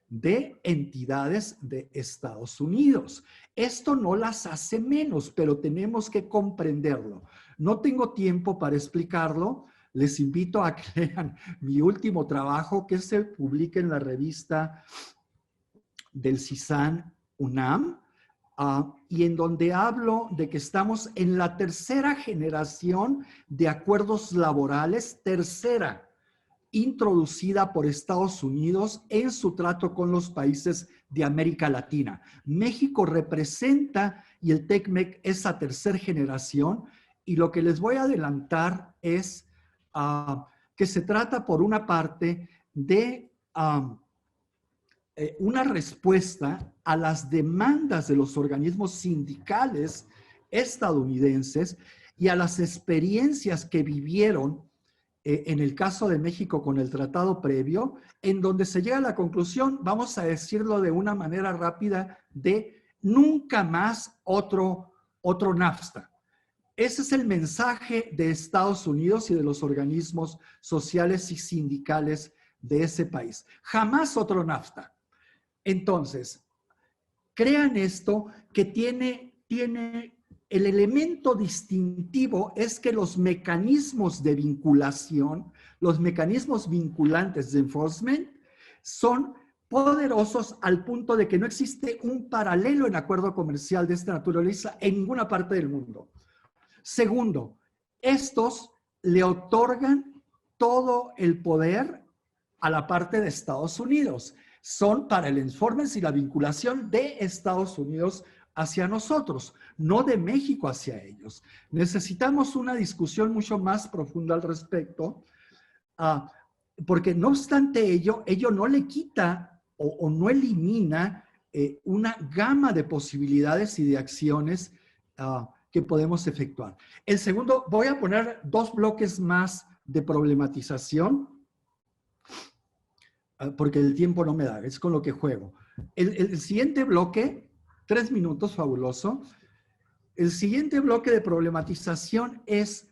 de entidades de Estados Unidos. Esto no las hace menos, pero tenemos que comprenderlo. No tengo tiempo para explicarlo. Les invito a que lean mi último trabajo que se publica en la revista del CISAN UNAM, y en donde hablo de que estamos en la tercera generación de acuerdos laborales, tercera, introducida por Estados Unidos en su trato con los países de América Latina. México representa, y el TECMEC, esa tercera generación, y lo que les voy a adelantar es que se trata, por una parte, de una respuesta a las demandas de los organismos sindicales estadounidenses y a las experiencias que vivieron en el caso de México con el tratado previo, en donde se llega a la conclusión, vamos a decirlo de una manera rápida, de nunca más otro NAFTA. Ese es el mensaje de Estados Unidos y de los organismos sociales y sindicales de ese país. Jamás otro NAFTA. Entonces, crean esto que tiene el elemento distintivo es que los mecanismos de vinculación, los mecanismos vinculantes de enforcement son poderosos al punto de que no existe un paralelo en acuerdo comercial de esta naturaleza en ninguna parte del mundo. Segundo, estos le otorgan todo el poder a la parte de Estados Unidos. Son para el enforcement y la vinculación de Estados Unidos hacia nosotros, no de México hacia ellos. Necesitamos una discusión mucho más profunda al respecto, porque no obstante ello no le quita o no elimina una gama de posibilidades y de acciones que podemos efectuar. El segundo, voy a poner 2 bloques más de problematización, porque el tiempo no me da, es con lo que juego. El siguiente bloque, 3 minutos, fabuloso. El siguiente bloque de problematización es,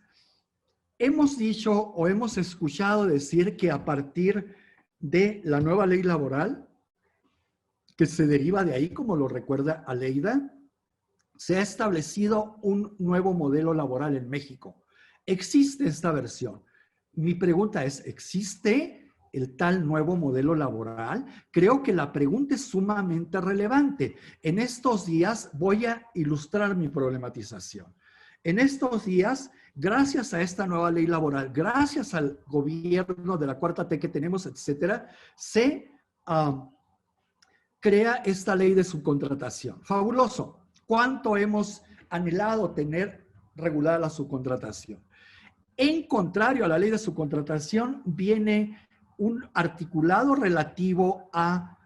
hemos dicho o hemos escuchado decir que a partir de la nueva ley laboral, que se deriva de ahí, como lo recuerda Aleida, se ha establecido un nuevo modelo laboral en México. ¿Existe esta versión? Mi pregunta es, ¿existe el tal nuevo modelo laboral? Creo que la pregunta es sumamente relevante. En estos días voy a ilustrar mi problematización. En estos días, gracias a esta nueva ley laboral, gracias al gobierno de la cuarta T que tenemos, etcétera, se crea esta ley de subcontratación. Fabuloso. ¿Cuánto hemos anhelado tener regulada la subcontratación? En contrario a la ley de subcontratación, viene un articulado relativo a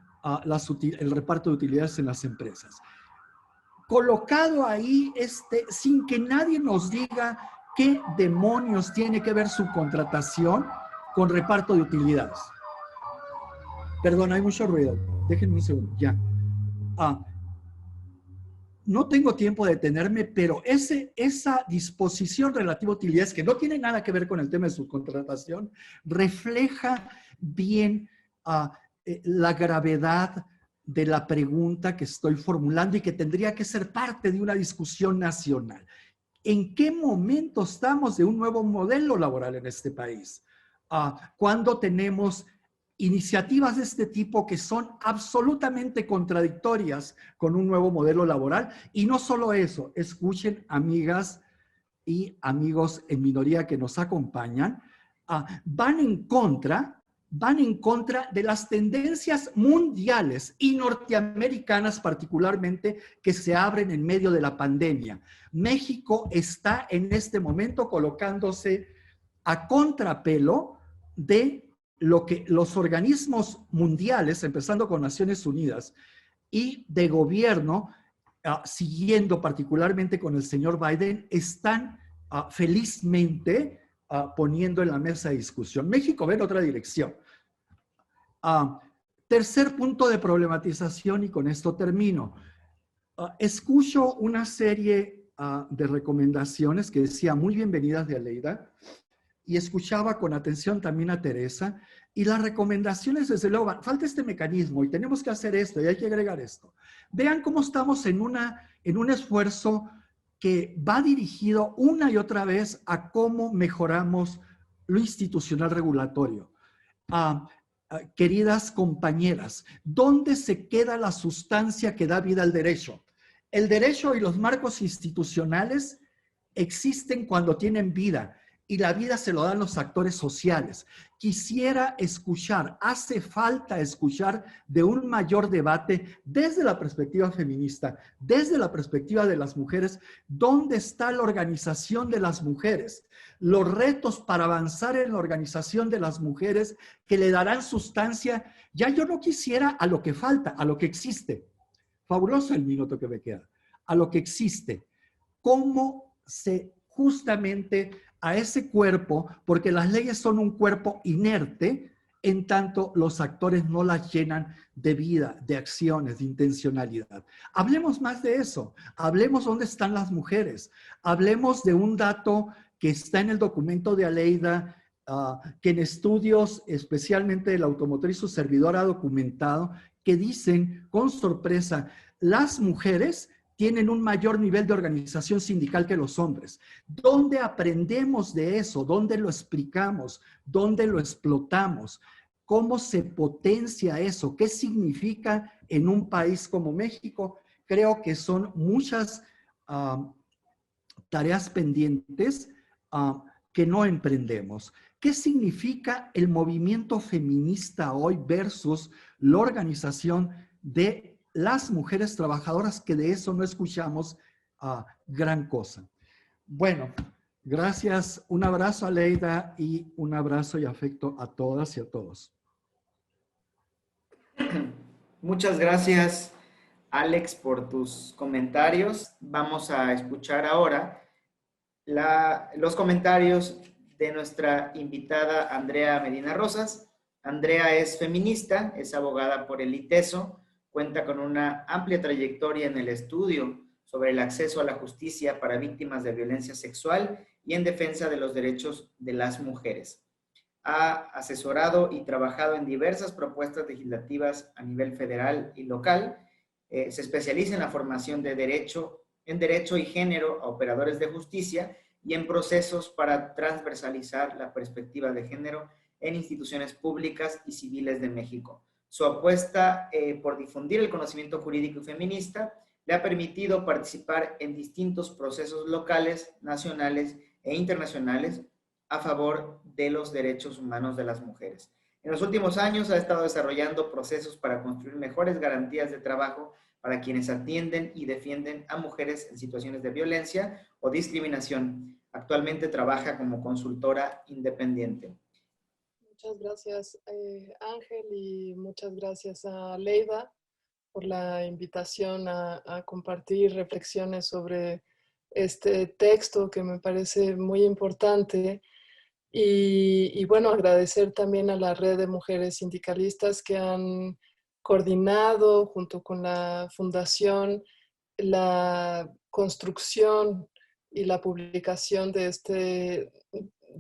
el reparto de utilidades en las empresas. Colocado ahí, sin que nadie nos diga qué demonios tiene que ver subcontratación con reparto de utilidades. Perdón, hay mucho ruido. Déjenme un segundo, ya. No tengo tiempo de detenerme, pero esa disposición relativa a utilidades, que no tiene nada que ver con el tema de subcontratación, refleja bien la gravedad de la pregunta que estoy formulando y que tendría que ser parte de una discusión nacional. ¿En qué momento estamos de un nuevo modelo laboral en este país? Cuando tenemos iniciativas de este tipo que son absolutamente contradictorias con un nuevo modelo laboral. Y no solo eso, escuchen, amigas y amigos en minoría que nos acompañan, van en contra de las tendencias mundiales y norteamericanas particularmente que se abren en medio de la pandemia. México está en este momento colocándose a contrapelo de lo que los organismos mundiales, empezando con Naciones Unidas, y de gobierno, siguiendo particularmente con el señor Biden, están felizmente poniendo en la mesa de discusión. México va en otra dirección. Tercer punto de problematización, y con esto termino. Escucho una serie de recomendaciones que decía muy bienvenidas de Aleida, y escuchaba con atención también a Teresa, y las recomendaciones desde luego, falta este mecanismo y tenemos que hacer esto y hay que agregar esto. Vean cómo estamos en un esfuerzo que va dirigido una y otra vez a cómo mejoramos lo institucional regulatorio. Queridas compañeras, ¿dónde se queda la sustancia que da vida al derecho? El derecho y los marcos institucionales existen cuando tienen vida, y la vida se lo dan los actores sociales. Quisiera escuchar, hace falta escuchar de un mayor debate desde la perspectiva feminista, desde la perspectiva de las mujeres, ¿dónde está la organización de las mujeres? Los retos para avanzar en la organización de las mujeres que le darán sustancia, ya yo no quisiera a lo que falta, a lo que existe. Fabuloso el minuto que me queda. A lo que existe. ¿Cómo se justamente a ese cuerpo, porque las leyes son un cuerpo inerte, en tanto los actores no las llenan de vida, de acciones, de intencionalidad? Hablemos más de eso. Hablemos dónde están las mujeres. Hablemos de un dato que está en el documento de Aleida, que en estudios, especialmente del automotor y su servidor ha documentado, que dicen con sorpresa, las mujeres tienen un mayor nivel de organización sindical que los hombres. ¿Dónde aprendemos de eso? ¿Dónde lo explicamos? ¿Dónde lo explotamos? ¿Cómo se potencia eso? ¿Qué significa en un país como México? Creo que son muchas tareas pendientes que no emprendemos. ¿Qué significa el movimiento feminista hoy versus la organización de las mujeres trabajadoras, que de eso no escuchamos gran cosa? Bueno, gracias. Un abrazo a Aleida y un abrazo y afecto a todas y a todos. Muchas gracias Alex, por tus comentarios. Vamos a escuchar ahora los comentarios de nuestra invitada Andrea Medina Rosas. Andrea es feminista, es abogada por el ITESO, cuenta con una amplia trayectoria en el estudio sobre el acceso a la justicia para víctimas de violencia sexual y en defensa de los derechos de las mujeres. Ha asesorado y trabajado en diversas propuestas legislativas a nivel federal y local. Se especializa en la formación de derecho y género a operadores de justicia y en procesos para transversalizar la perspectiva de género en instituciones públicas y civiles de México. Su apuesta por difundir el conocimiento jurídico y feminista le ha permitido participar en distintos procesos locales, nacionales e internacionales a favor de los derechos humanos de las mujeres. En los últimos años ha estado desarrollando procesos para construir mejores garantías de trabajo para quienes atienden y defienden a mujeres en situaciones de violencia o discriminación. Actualmente trabaja como consultora independiente. Muchas gracias, Ángel, y muchas gracias a Leida por la invitación a compartir reflexiones sobre este texto que me parece muy importante. Y bueno, agradecer también a la red de mujeres sindicalistas que han coordinado junto con la fundación la construcción y la publicación de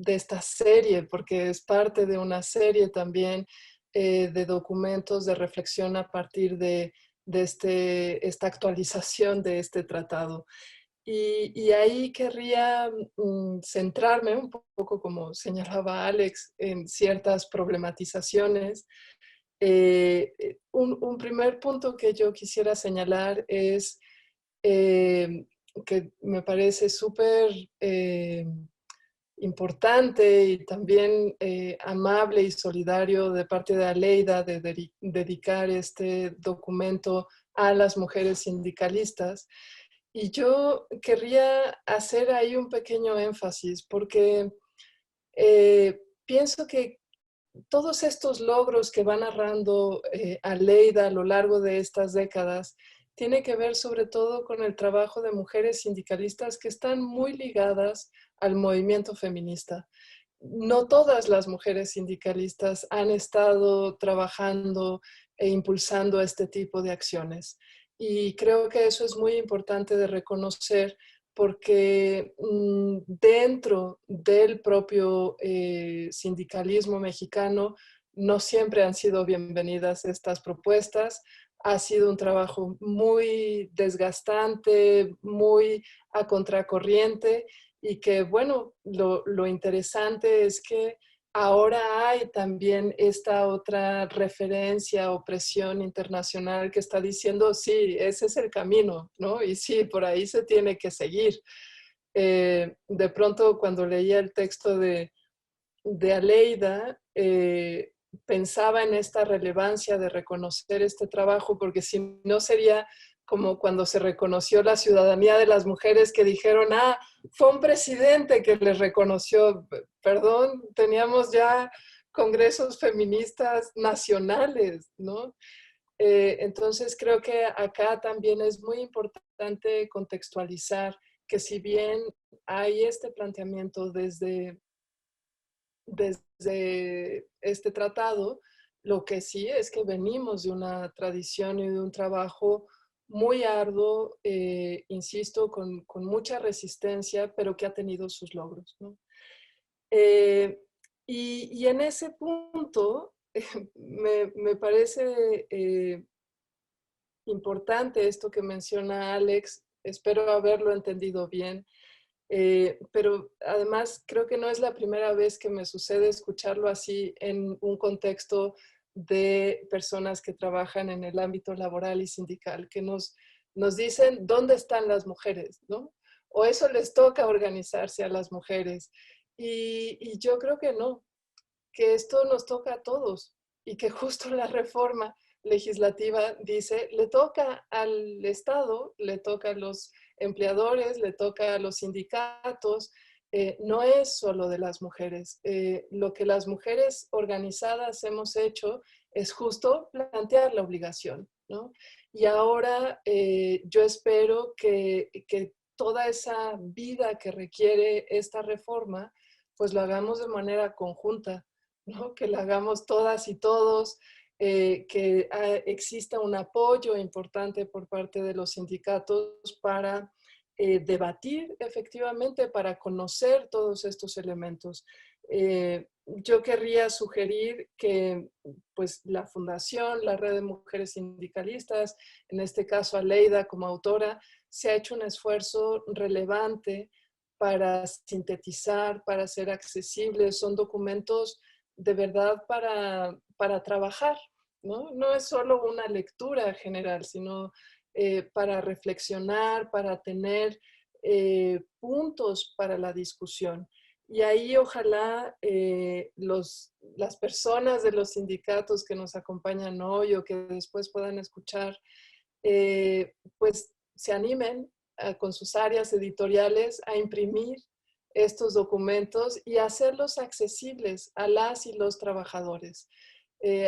esta serie, porque es parte de una serie también de documentos de reflexión a partir de esta actualización de este tratado. Y ahí querría centrarme un poco, como señalaba Alex, en ciertas problematizaciones. Un primer punto que yo quisiera señalar es que me parece súper importante y también amable y solidario de parte de Aleida de dedicar este documento a las mujeres sindicalistas. Y yo querría hacer ahí un pequeño énfasis porque pienso que todos estos logros que va narrando Aleida a lo largo de estas décadas tiene que ver sobre todo con el trabajo de mujeres sindicalistas que están muy ligadas al movimiento feminista. No todas las mujeres sindicalistas han estado trabajando e impulsando este tipo de acciones. Y creo que eso es muy importante de reconocer porque dentro del propio sindicalismo mexicano no siempre han sido bienvenidas estas propuestas. Ha sido un trabajo muy desgastante, muy a contracorriente y que, bueno, lo interesante es que ahora hay también esta otra referencia o presión internacional que está diciendo, sí, ese es el camino, ¿no? Y sí, por ahí se tiene que seguir. De pronto, cuando leía el texto de Aleida, pensaba en esta relevancia de reconocer este trabajo, porque si no sería como cuando se reconoció la ciudadanía de las mujeres que dijeron, fue un presidente que les reconoció. Perdón, teníamos ya congresos feministas nacionales, ¿no? Entonces creo que acá también es muy importante contextualizar que si bien hay este planteamiento desde este tratado, lo que sí es que venimos de una tradición y de un trabajo muy arduo, insisto, con mucha resistencia, pero que ha tenido sus logros, ¿no? Y en ese punto me parece importante esto que menciona Alex, espero haberlo entendido bien, pero además creo que no es la primera vez que me sucede escucharlo así en un contexto de personas que trabajan en el ámbito laboral y sindical, que nos dicen dónde están las mujeres, ¿no? O eso les toca organizarse a las mujeres. Y yo creo que no, que esto nos toca a todos y que justo la reforma legislativa dice, le toca al Estado, le toca a los empleadores, le toca a los sindicatos, no es solo de las mujeres. Lo que las mujeres organizadas hemos hecho es justo plantear la obligación ¿no? Y ahora yo espero que toda esa vida que requiere esta reforma, pues lo hagamos de manera conjunta, ¿no? Que la hagamos todas y todos, que exista un apoyo importante por parte de los sindicatos para debatir efectivamente, para conocer todos estos elementos. Yo querría sugerir que pues, la Fundación, la Red de Mujeres Sindicalistas, en este caso Aleida como autora, se ha hecho un esfuerzo relevante para sintetizar, para ser accesibles. Son documentos de verdad para trabajar, ¿no? No es solo una lectura general, sino para reflexionar, para tener puntos para la discusión. Y ahí ojalá las personas de los sindicatos que nos acompañan hoy o que después puedan escuchar, pues se animen con sus áreas editoriales a imprimir estos documentos y hacerlos accesibles a las y los trabajadores.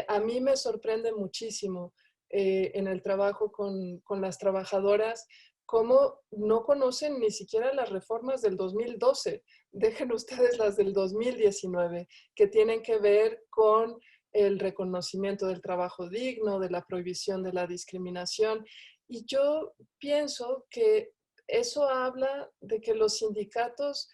A mí me sorprende muchísimo en el trabajo con las trabajadoras cómo no conocen ni siquiera las reformas del 2012. Dejen ustedes las del 2019, que tienen que ver con el reconocimiento del trabajo digno, de la prohibición de la discriminación. Y yo pienso que eso habla de que los sindicatos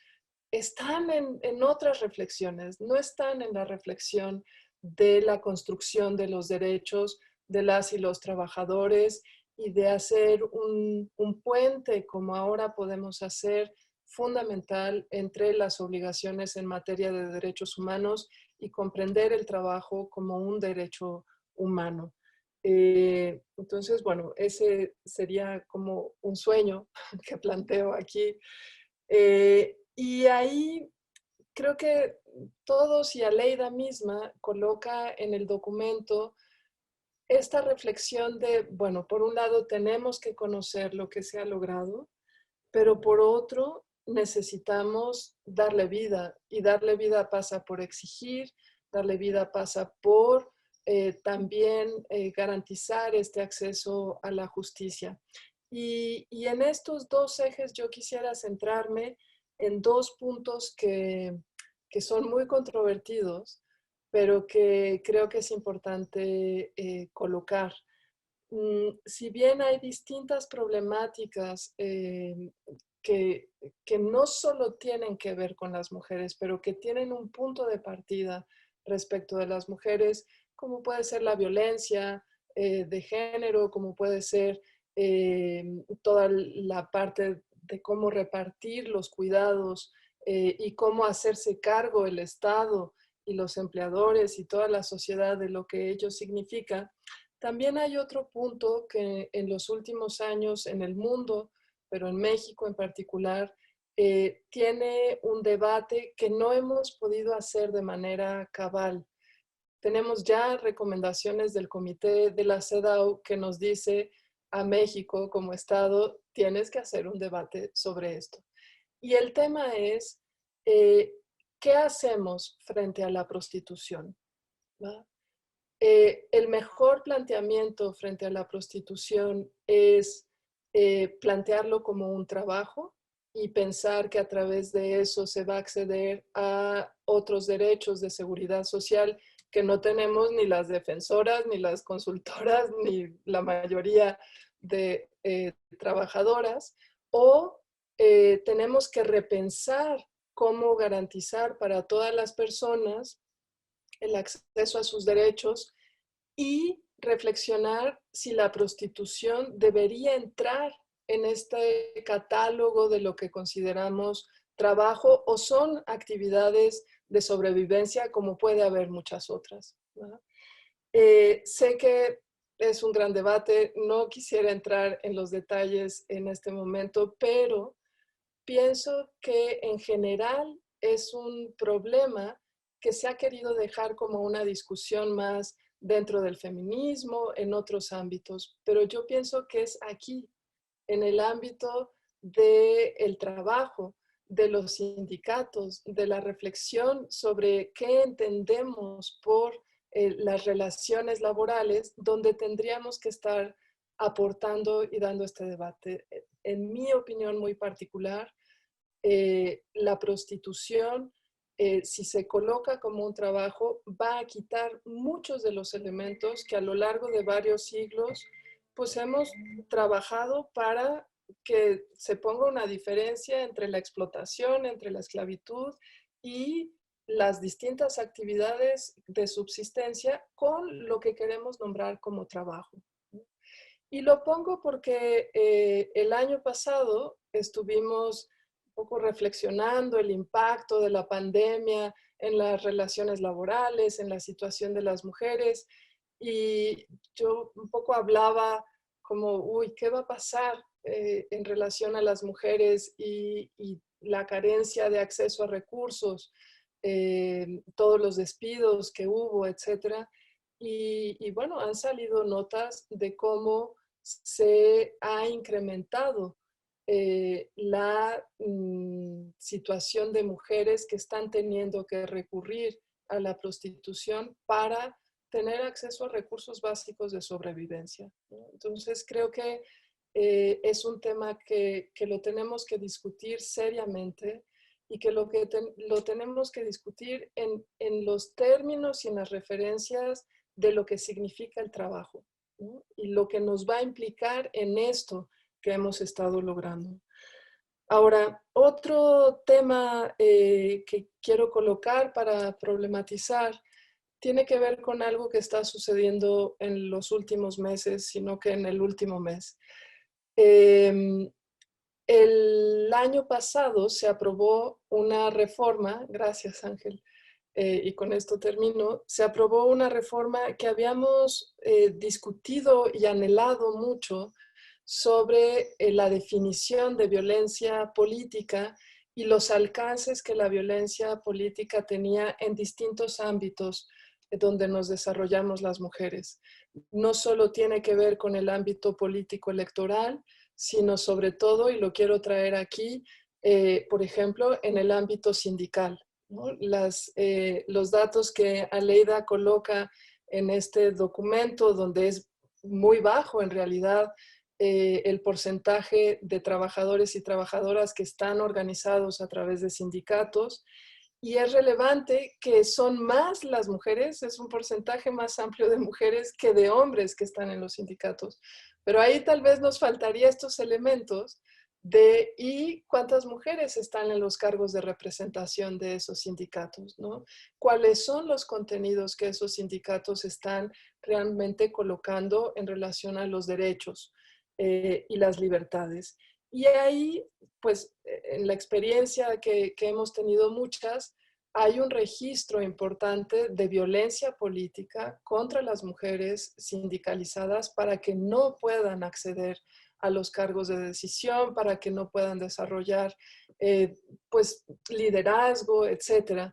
están en otras reflexiones, no están en la reflexión de la construcción de los derechos de las y los trabajadores y de hacer un puente como ahora podemos hacer fundamental entre las obligaciones en materia de derechos humanos y comprender el trabajo como un derecho humano. Entonces, bueno, ese sería como un sueño que planteo aquí. Y ahí creo que todos y Aleida misma coloca en el documento esta reflexión de, bueno, por un lado tenemos que conocer lo que se ha logrado, pero por otro necesitamos darle vida, y darle vida pasa por exigir, darle vida pasa por también garantizar este acceso a la justicia. Y en estos dos ejes yo quisiera centrarme en dos puntos que son muy controvertidos, pero que creo que es importante colocar. Si bien hay distintas problemáticas que no solo tienen que ver con las mujeres, pero que tienen un punto de partida respecto de las mujeres, como puede ser la violencia de género, como puede ser toda la parte de cómo repartir los cuidados y cómo hacerse cargo el Estado y los empleadores y toda la sociedad de lo que ello significa. También hay otro punto que en los últimos años en el mundo, pero en México en particular, tiene un debate que no hemos podido hacer de manera cabal. Tenemos ya recomendaciones del Comité de la CEDAW que nos dice a México como Estado, tienes que hacer un debate sobre esto. Y el tema es, ¿qué hacemos frente a la prostitución? ¿Va? El mejor planteamiento frente a la prostitución es plantearlo como un trabajo y pensar que a través de eso se va a acceder a otros derechos de seguridad social que no tenemos ni las defensoras, ni las consultoras, ni la mayoría de trabajadoras, o tenemos que repensar cómo garantizar para todas las personas el acceso a sus derechos y reflexionar si la prostitución debería entrar en este catálogo de lo que consideramos trabajo o son actividades de sobrevivencia como puede haber muchas otras, ¿no? Sé que es un gran debate, no quisiera entrar en los detalles en este momento, pero pienso que en general es un problema que se ha querido dejar como una discusión más dentro del feminismo, en otros ámbitos, pero yo pienso que es aquí, en el ámbito del trabajo, de los sindicatos, de la reflexión sobre qué entendemos por las relaciones laborales, donde tendríamos que estar aportando y dando este debate. En mi opinión muy particular, la prostitución, si se coloca como un trabajo, va a quitar muchos de los elementos que a lo largo de varios siglos pues hemos trabajado para que se ponga una diferencia entre la explotación, entre la esclavitud y las distintas actividades de subsistencia con lo que queremos nombrar como trabajo. Y lo pongo porque el año pasado estuvimos un poco reflexionando el impacto de la pandemia en las relaciones laborales, en la situación de las mujeres, y yo un poco hablaba como, uy, ¿qué va a pasar en relación a las mujeres y la carencia de acceso a recursos, todos los despidos que hubo, etcétera? Y bueno, han salido notas de cómo se ha incrementado la situación de mujeres que están teniendo que recurrir a la prostitución para tener acceso a recursos básicos de sobrevivencia, ¿no? Entonces creo que es un tema que lo tenemos que discutir seriamente y que lo tenemos que discutir en los términos y en las referencias de lo que significa el trabajo, ¿no? Y lo que nos va a implicar en esto que hemos estado logrando. Ahora, otro tema que quiero colocar para problematizar tiene que ver con algo que está sucediendo en los últimos meses, sino que en el último mes. El año pasado se aprobó una reforma, gracias Ángel, y con esto termino, se aprobó una reforma que habíamos discutido y anhelado mucho sobre la definición de violencia política y los alcances que la violencia política tenía en distintos ámbitos donde nos desarrollamos las mujeres. No solo tiene que ver con el ámbito político electoral, sino sobre todo, y lo quiero traer aquí, por ejemplo, en el ámbito sindical, ¿no? Los datos que Aleida coloca en este documento, donde es muy bajo en realidad el porcentaje de trabajadores y trabajadoras que están organizados a través de sindicatos, y es relevante que son más las mujeres, es un porcentaje más amplio de mujeres que de hombres que están en los sindicatos. Pero ahí tal vez nos faltaría estos elementos de ¿y cuántas mujeres están en los cargos de representación de esos sindicatos, ¿no? ¿Cuáles son los contenidos que esos sindicatos están realmente colocando en relación a los derechos y las libertades? Y ahí, pues, en la experiencia que hemos tenido muchas, hay un registro importante de violencia política contra las mujeres sindicalizadas para que no puedan acceder a los cargos de decisión, para que no puedan desarrollar pues, liderazgo, etc.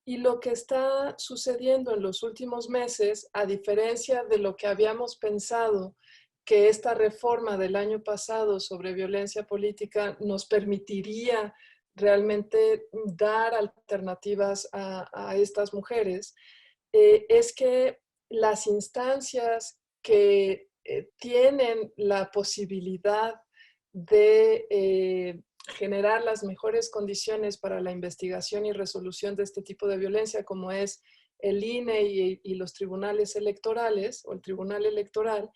Y lo que está sucediendo en los últimos meses, a diferencia de lo que habíamos pensado que esta reforma del año pasado sobre violencia política nos permitiría realmente dar alternativas a estas mujeres, es que las instancias que tienen la posibilidad de generar las mejores condiciones para la investigación y resolución de este tipo de violencia, como es el INE y los tribunales electorales o el Tribunal Electoral,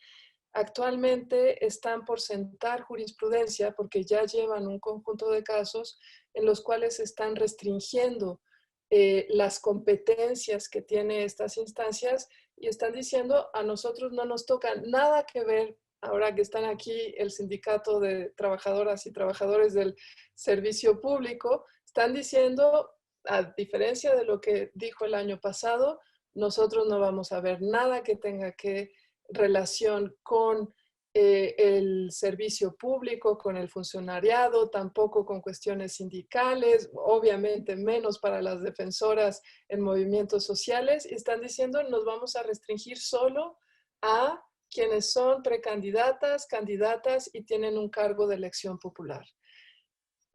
actualmente están por sentar jurisprudencia porque ya llevan un conjunto de casos en los cuales se están restringiendo las competencias que tienen estas instancias y están diciendo a nosotros no nos toca nada que ver, ahora que están aquí el sindicato de trabajadoras y trabajadores del servicio público, están diciendo, a diferencia de lo que dijo el año pasado, nosotros no vamos a ver nada que tenga que relación con el servicio público, con el funcionariado, tampoco con cuestiones sindicales, obviamente menos para las defensoras en movimientos sociales, y están diciendo nos vamos a restringir solo a quienes son precandidatas, candidatas y tienen un cargo de elección popular.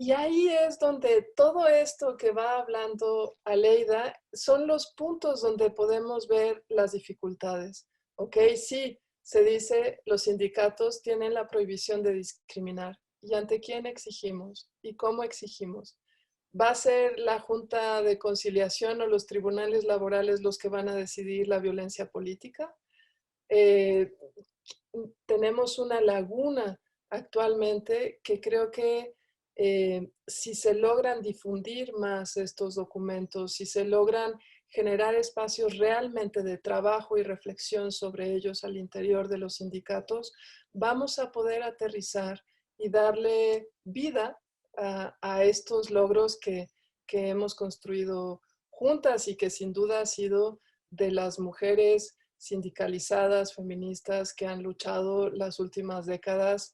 Y ahí es donde todo esto que va hablando Aleida son los puntos donde podemos ver las dificultades. ¿Ok? Sí, se dice los sindicatos tienen la prohibición de discriminar. ¿Y ante quién exigimos? ¿Y cómo exigimos? ¿Va a ser la Junta de Conciliación o los tribunales laborales los que van a decidir la violencia política? Tenemos una laguna actualmente que creo que si se logran difundir más estos documentos, si se logran generar espacios realmente de trabajo y reflexión sobre ellos al interior de los sindicatos, vamos a poder aterrizar y darle vida a estos logros que hemos construido juntas y que sin duda ha sido de las mujeres sindicalizadas, feministas, que han luchado las últimas décadas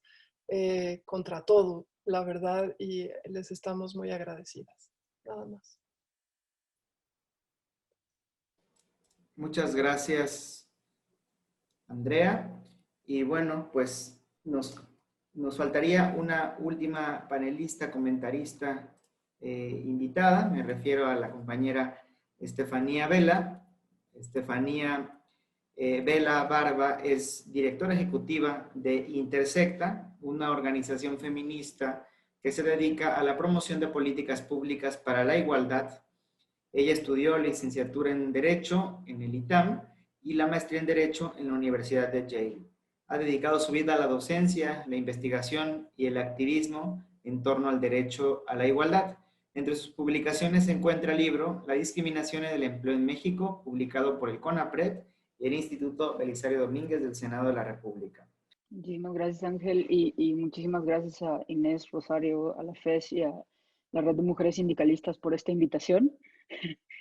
contra todo, la verdad, y les estamos muy agradecidas. Nada más. Muchas gracias, Andrea. Y bueno, pues nos faltaría una última panelista, comentarista invitada. Me refiero a la compañera Estefanía Vela. Estefanía Vela Barba es directora ejecutiva de Intersecta, una organización feminista que se dedica a la promoción de políticas públicas para la igualdad. Ella estudió licenciatura en Derecho en el ITAM y la maestría en Derecho en la Universidad de Yale. Ha dedicado su vida a la docencia, la investigación y el activismo en torno al derecho a la igualdad. Entre sus publicaciones se encuentra el libro La discriminación en el empleo en México, publicado por el CONAPRED y el Instituto Belisario Domínguez del Senado de la República. Muchísimas gracias, Ángel, y muchísimas gracias a Inés, Rosario, a la FES y a la Red de Mujeres Sindicalistas por esta invitación,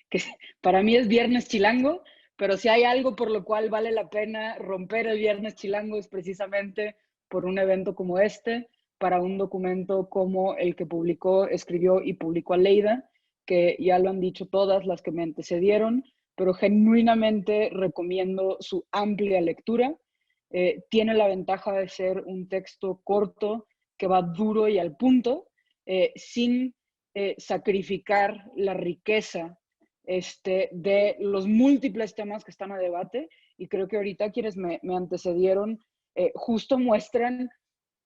que para mí es Viernes Chilango, pero si hay algo por lo cual vale la pena romper el Viernes Chilango es precisamente por un evento como este, para un documento como el que escribió y publicó Aleida, que ya lo han dicho todas las que me antecedieron, pero genuinamente recomiendo su amplia lectura. Tiene la ventaja de ser un texto corto que va duro y al punto, sin sacrificar la riqueza de los múltiples temas que están a debate. Y creo que ahorita quienes me antecedieron justo muestran,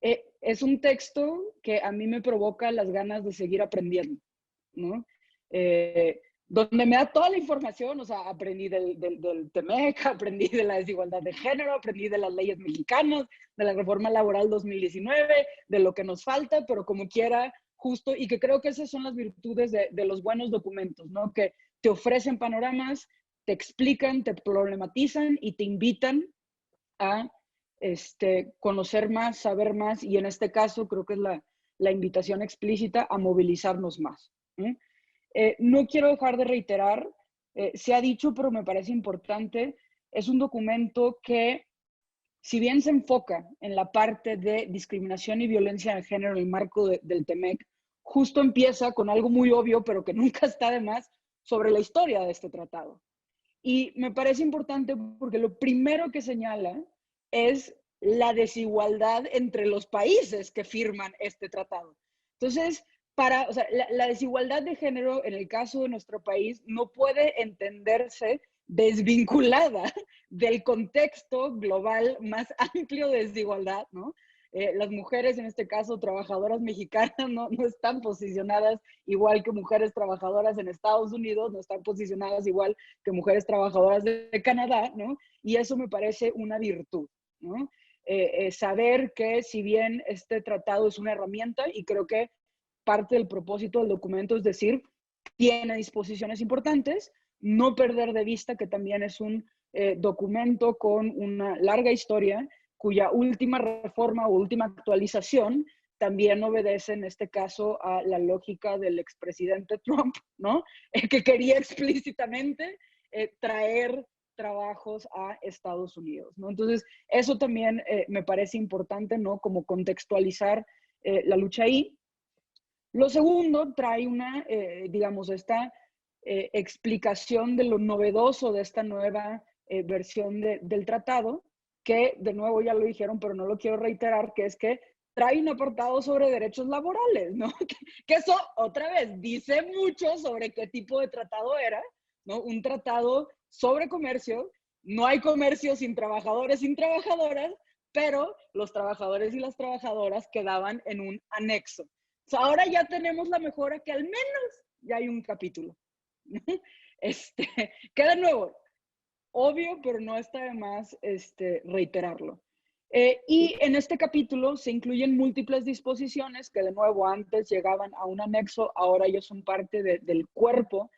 es un texto que a mí me provoca las ganas de seguir aprendiendo, ¿no? Donde me da toda la información, o sea, aprendí del TEMEC, aprendí de la desigualdad de género, aprendí de las leyes mexicanas, de la reforma laboral 2019, de lo que nos falta, pero como quiera, justo, y que creo que esas son las virtudes de los buenos documentos, ¿no? Que te ofrecen panoramas, te explican, te problematizan y te invitan a conocer más, saber más, y en este caso creo que es la invitación explícita a movilizarnos más. No quiero dejar de reiterar, se ha dicho, pero me parece importante, es un documento que, si bien se enfoca en la parte de discriminación y violencia de género en el marco del TEMEC, justo empieza con algo muy obvio, pero que nunca está de más, sobre la historia de este tratado. Y me parece importante porque lo primero que señala es la desigualdad entre los países que firman este tratado. Entonces, o sea, la desigualdad de género en el caso de nuestro país no puede entenderse desvinculada del contexto global más amplio de desigualdad, ¿no? Las mujeres, en este caso trabajadoras mexicanas, no están posicionadas igual que mujeres trabajadoras en Estados Unidos, no están posicionadas igual que mujeres trabajadoras de Canadá, ¿no? Y eso me parece una virtud, ¿no? Saber que si bien este tratado es una herramienta, y creo que parte del propósito del documento es decir, tiene disposiciones importantes, no perder de vista que también es un documento con una larga historia, cuya última reforma o última actualización también obedece en este caso a la lógica del expresidente Trump, ¿no? Que quería explícitamente traer trabajos a Estados Unidos, ¿no? Entonces, eso también me parece importante, ¿no? Como contextualizar la lucha ahí. Lo segundo trae una, digamos, esta explicación de lo novedoso de esta nueva versión del tratado, que de nuevo ya lo dijeron, pero no lo quiero reiterar, que es que trae un apartado sobre derechos laborales, ¿no? Que eso, otra vez, dice mucho sobre qué tipo de tratado era, ¿no? Un tratado sobre comercio. No hay comercio sin trabajadores, sin trabajadoras, pero los trabajadores y las trabajadoras quedaban en un anexo. O sea, ahora ya tenemos la mejora que al menos ya hay un capítulo. Que de nuevo, obvio, pero no está de más reiterarlo. Y en este capítulo se incluyen múltiples disposiciones que de nuevo antes llegaban a un anexo, ahora ellos son parte del cuerpo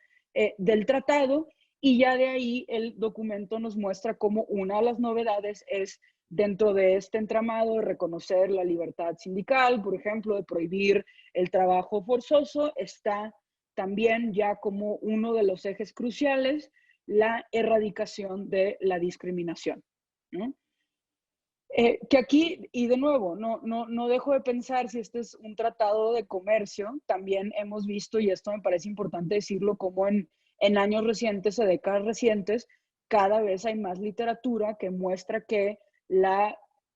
del tratado, y ya de ahí el documento nos muestra cómo una de las novedades es dentro de este entramado de reconocer la libertad sindical, por ejemplo, de prohibir el trabajo forzoso, está también ya como uno de los ejes cruciales la erradicación de la discriminación, ¿no? Que aquí, y de nuevo, no dejo de pensar si este es un tratado de comercio, también hemos visto, y esto me parece importante decirlo, como en años recientes o décadas recientes, cada vez hay más literatura que muestra que la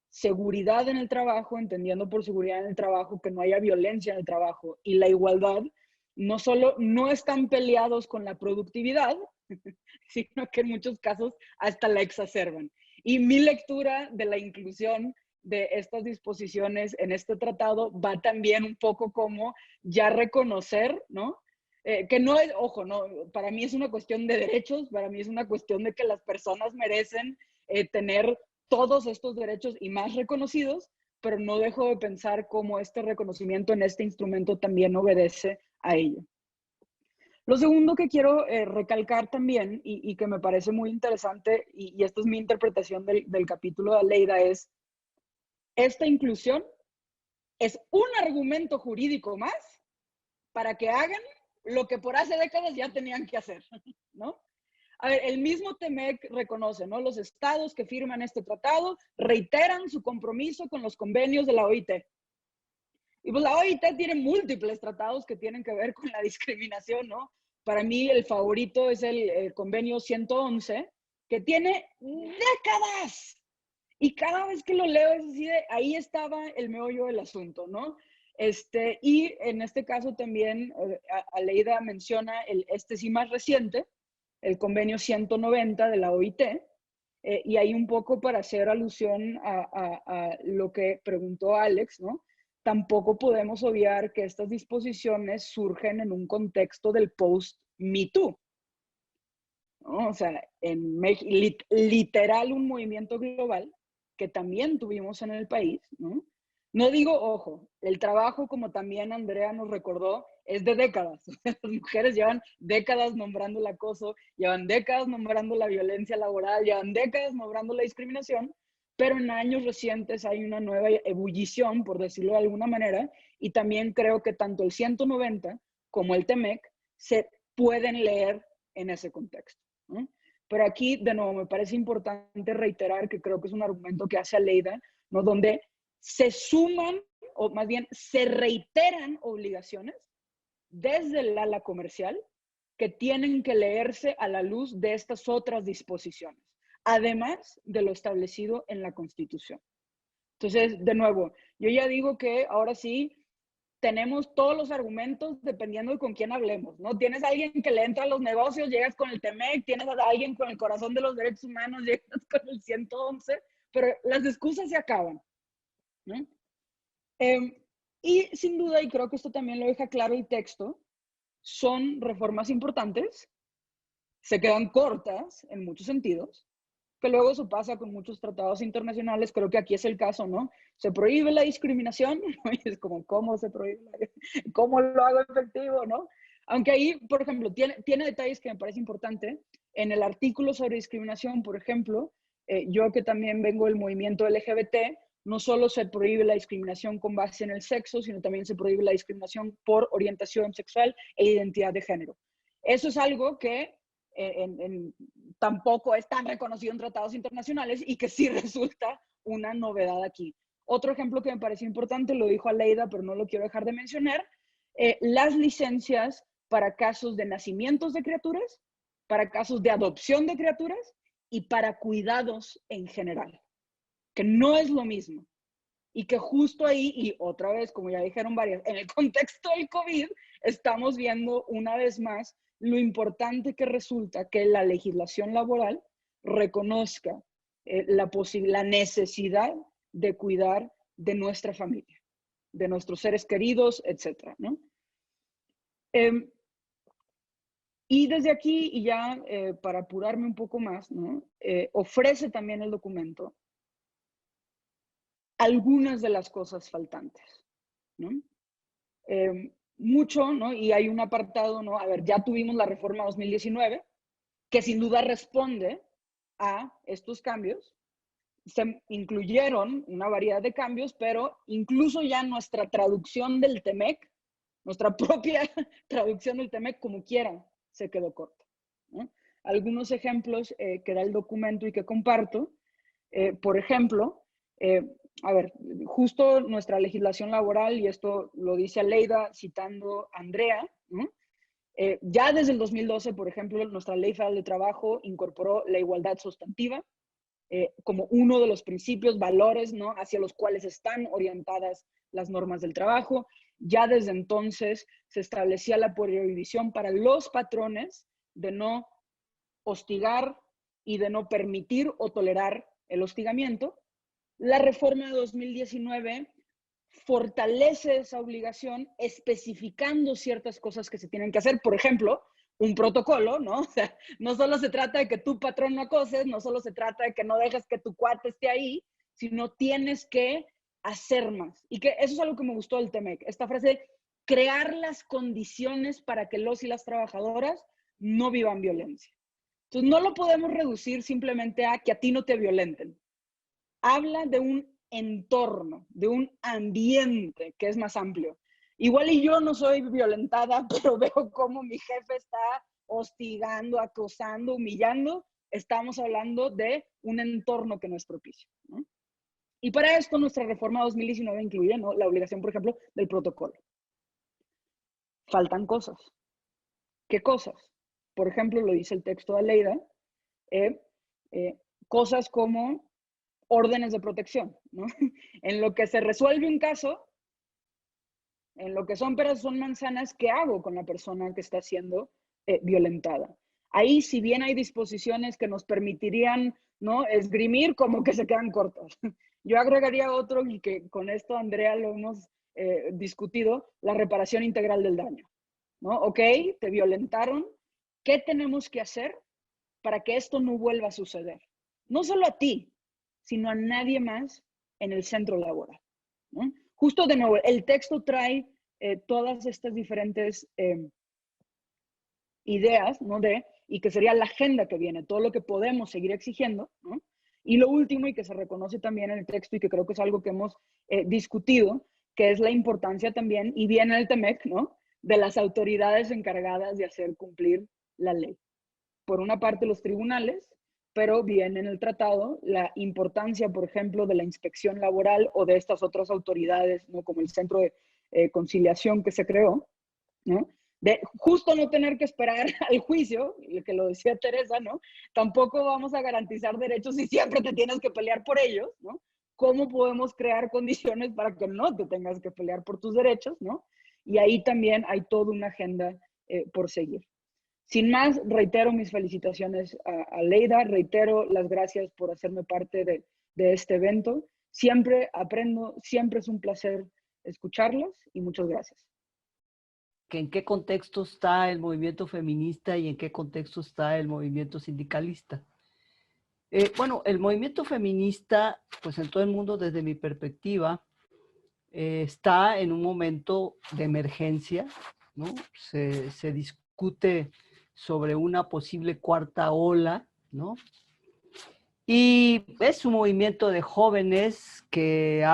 seguridad en el trabajo, entendiendo por seguridad en el trabajo que no haya violencia en el trabajo, y la igualdad, no solo no están peleados con la productividad, sino que en muchos casos hasta la exacerban. Y mi lectura de la inclusión de estas disposiciones en este tratado va también un poco como ya reconocer, ¿no? Que no es, ojo, no, para mí es una cuestión de derechos, para mí es una cuestión de que las personas merecen tener todos estos derechos y más reconocidos, pero no dejo de pensar cómo este reconocimiento en este instrumento también obedece a ello. Lo segundo que quiero recalcar también, y que me parece muy interesante, y esta es mi interpretación del capítulo de Aleida, es esta inclusión es un argumento jurídico más para que hagan lo que por hace décadas ya tenían que hacer, ¿no? A ver, el mismo TEMEC reconoce, ¿no? Los estados que firman este tratado reiteran su compromiso con los convenios de la OIT. Y pues la OIT tiene múltiples tratados que tienen que ver con la discriminación, ¿no? Para mí el favorito es el convenio 111, que tiene décadas. Y cada vez que lo leo es así de, ahí estaba el meollo del asunto, ¿no? Y en este caso también Aleida menciona sí más reciente, el convenio 190 de la OIT, y ahí un poco para hacer alusión a lo que preguntó Alex, ¿no? Tampoco podemos obviar que estas disposiciones surgen en un contexto del post-Me Too, ¿no? O sea, literal un movimiento global que también tuvimos en el país, ¿no? No digo, ojo, el trabajo, como también Andrea nos recordó, es de décadas. Las mujeres llevan décadas nombrando el acoso, llevan décadas nombrando la violencia laboral, llevan décadas nombrando la discriminación, pero en años recientes hay una nueva ebullición, por decirlo de alguna manera, y también creo que tanto el 190 como el TEMEC se pueden leer en ese contexto, ¿no? Pero aquí, de nuevo, me parece importante reiterar que creo que es un argumento que hace Aleida, ¿no? Donde se suman, o más bien se reiteran obligaciones desde el ala comercial que tienen que leerse a la luz de estas otras disposiciones, además de lo establecido en la Constitución. Entonces, de nuevo, yo ya digo que ahora sí tenemos todos los argumentos dependiendo de con quién hablemos, ¿no? Tienes a alguien que le entra a los negocios, llegas con el TEMEC, tienes a alguien con el corazón de los derechos humanos, llegas con el 111, pero las excusas se acaban, ¿no? Y sin duda, y creo que esto también lo deja claro el texto, son reformas importantes, se quedan cortas en muchos sentidos, que luego eso pasa con muchos tratados internacionales, creo que aquí es el caso, ¿no? Se prohíbe la discriminación, y es como, ¿cómo se prohíbe? ¿Cómo lo hago efectivo, no? Aunque ahí, por ejemplo, tiene detalles que me parece importante. En el artículo sobre discriminación, por ejemplo, yo que también vengo del movimiento LGBT, no solo se prohíbe la discriminación con base en el sexo, sino también se prohíbe la discriminación por orientación sexual e identidad de género. Eso es algo que tampoco es tan reconocido en tratados internacionales y que sí resulta una novedad aquí. Otro ejemplo que me parece importante, lo dijo Aleida, pero no lo quiero dejar de mencionar, las licencias para casos de nacimientos de criaturas, para casos de adopción de criaturas y para cuidados en general, que no es lo mismo. y que justo ahí, y otra vez, como ya dijeron varias, en el contexto del COVID, estamos viendo una vez más lo importante que resulta que la legislación laboral reconozca la necesidad de cuidar de nuestra familia, de nuestros seres queridos, etcétera, ¿no? Y desde aquí, y ya para apurarme un poco más, ¿no? Ofrece también el documento algunas de las cosas faltantes, ¿no? Mucho, ¿no? Y hay un apartado, ¿no? A ver, ya tuvimos la reforma 2019, que sin duda responde a estos cambios. Se incluyeron una variedad de cambios, pero incluso ya nuestra traducción del TEMEC, nuestra propia traducción del TEMEC, como quiera, se quedó corta, ¿no? Algunos ejemplos que da el documento y que comparto, por ejemplo, a ver, justo nuestra legislación laboral, y esto lo dice Aleida citando a Andrea, ¿no? Ya desde el 2012, por ejemplo, nuestra Ley Federal de Trabajo incorporó la igualdad sustantiva como uno de los principios, valores, ¿no? Hacia los cuales están orientadas las normas del trabajo. Ya desde entonces se establecía la prohibición para los patrones de no hostigar y de no permitir o tolerar el hostigamiento. La reforma de 2019 fortalece esa obligación especificando ciertas cosas que se tienen que hacer. Por ejemplo, un protocolo, ¿no? O sea, no solo se trata de que tu patrón no acoses, no solo se trata de que no dejes que tu cuate esté ahí, sino tienes que hacer más. Y que eso es algo que me gustó del TEMEC, esta frase de crear las condiciones para que los y las trabajadoras no vivan violencia. Entonces, no lo podemos reducir simplemente a que a ti no te violenten. Habla de un entorno, de un ambiente que es más amplio. Igual y yo no soy violentada, pero veo cómo mi jefe está hostigando, acosando, humillando. Estamos hablando de un entorno que no es propicio, ¿no? Y para esto nuestra reforma 2019 incluye, ¿no?, la obligación, por ejemplo, del protocolo. Faltan cosas. ¿Qué cosas? Por ejemplo, lo dice el texto de Aleida, cosas como órdenes de protección, ¿no? En lo que se resuelve un caso, en lo que son peras son manzanas, ¿qué hago con la persona que está siendo violentada? Ahí, si bien hay disposiciones que nos permitirían, ¿no?, esgrimir, como que se quedan cortas. Yo agregaría otro, y que con esto, Andrea, lo hemos discutido, la reparación integral del daño, ¿no? Ok, te violentaron, ¿qué tenemos que hacer para que esto no vuelva a suceder? No solo a ti, sino a nadie más en el centro laboral, ¿no? Justo de nuevo, el texto trae todas estas diferentes ideas, ¿no?, y que sería la agenda que viene, todo lo que podemos seguir exigiendo, ¿no? Y lo último, y que se reconoce también en el texto, y que creo que es algo que hemos discutido, que es la importancia también, y viene en el TEMEC, ¿no?, de las autoridades encargadas de hacer cumplir la ley. Por una parte, los tribunales, pero viene en el tratado la importancia, por ejemplo, de la inspección laboral o de estas otras autoridades, ¿no?, como el Centro de Conciliación que se creó, ¿no?, de justo no tener que esperar al juicio, que lo decía Teresa, ¿no? Tampoco vamos a garantizar derechos si siempre te tienes que pelear por ellos, ¿no? ¿Cómo podemos crear condiciones para que no te tengas que pelear por tus derechos, ¿no? Y ahí también hay toda una agenda por seguir. Sin más, reitero mis felicitaciones a Aleida, reitero las gracias por hacerme parte de este evento. Siempre aprendo, siempre es un placer escucharlas, y muchas gracias. ¿En qué contexto está el movimiento feminista y en qué contexto está el movimiento sindicalista? Bueno, el movimiento feminista, pues en todo el mundo, desde mi perspectiva, está en un momento de emergencia, ¿no? Se discute sobre una posible cuarta ola, ¿no? Y es un movimiento de jóvenes que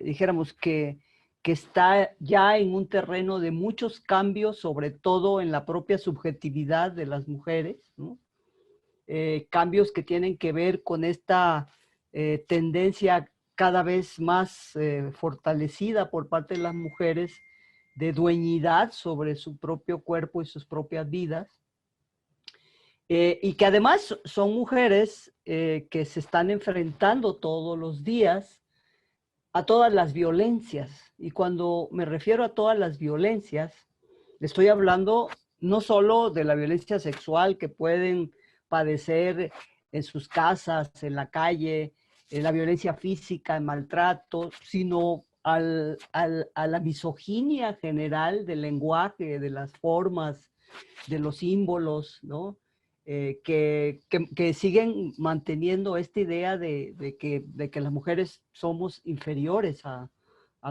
dijéramos que está ya en un terreno de muchos cambios, sobre todo en la propia subjetividad de las mujeres, ¿no? Cambios que tienen que ver con esta tendencia cada vez más fortalecida por parte de las mujeres de dueñidad sobre su propio cuerpo y sus propias vidas. Y que además son mujeres que se están enfrentando todos los días a todas las violencias. Y cuando me refiero a todas las violencias, estoy hablando no solo de la violencia sexual que pueden padecer en sus casas, en la calle, la violencia física, el maltrato, sino a la misoginia general del lenguaje, de las formas, de los símbolos, ¿no? Que siguen manteniendo esta idea de que las mujeres somos inferiores a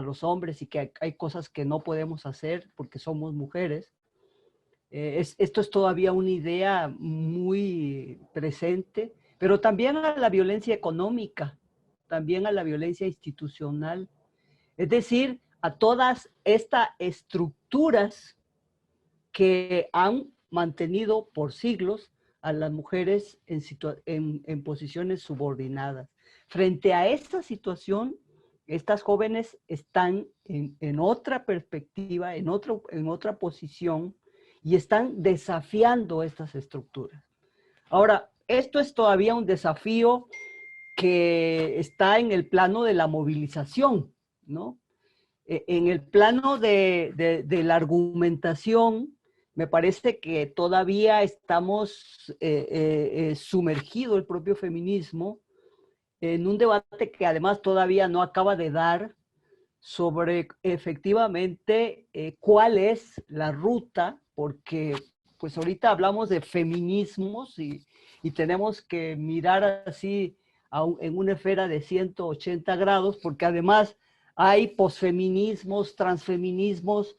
los hombres y que hay cosas que no podemos hacer porque somos mujeres. Esto es todavía una idea muy presente, pero también a la violencia económica, también a la violencia institucional. Es decir, a todas estas estructuras que han mantenido por siglos a las mujeres en posiciones subordinadas. Frente a esta situación, estas jóvenes están en otra perspectiva, en otra posición, y están desafiando estas estructuras. Ahora, esto es todavía un desafío que está en el plano de la movilización, ¿no? En el plano de la argumentación, me parece que todavía estamos sumergido el propio feminismo en un debate que además todavía no acaba de dar sobre efectivamente cuál es la ruta, porque pues ahorita hablamos de feminismos y tenemos que mirar así en una esfera de 180 grados, porque además hay posfeminismos, transfeminismos,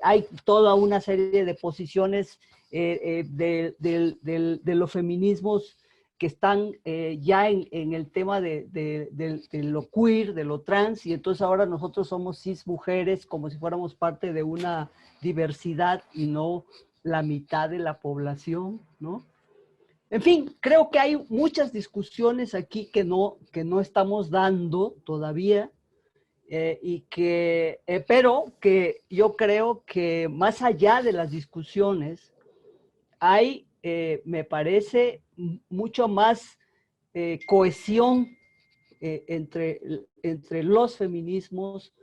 hay toda una serie de posiciones de los feminismos que están ya en el tema de lo queer, de lo trans, y entonces ahora nosotros somos cis mujeres como si fuéramos parte de una diversidad y no la mitad de la población, ¿no? En fin, creo que hay muchas discusiones aquí que no estamos dando todavía, pero que yo creo que más allá de las discusiones hay, me parece, mucho más cohesión entre los feminismos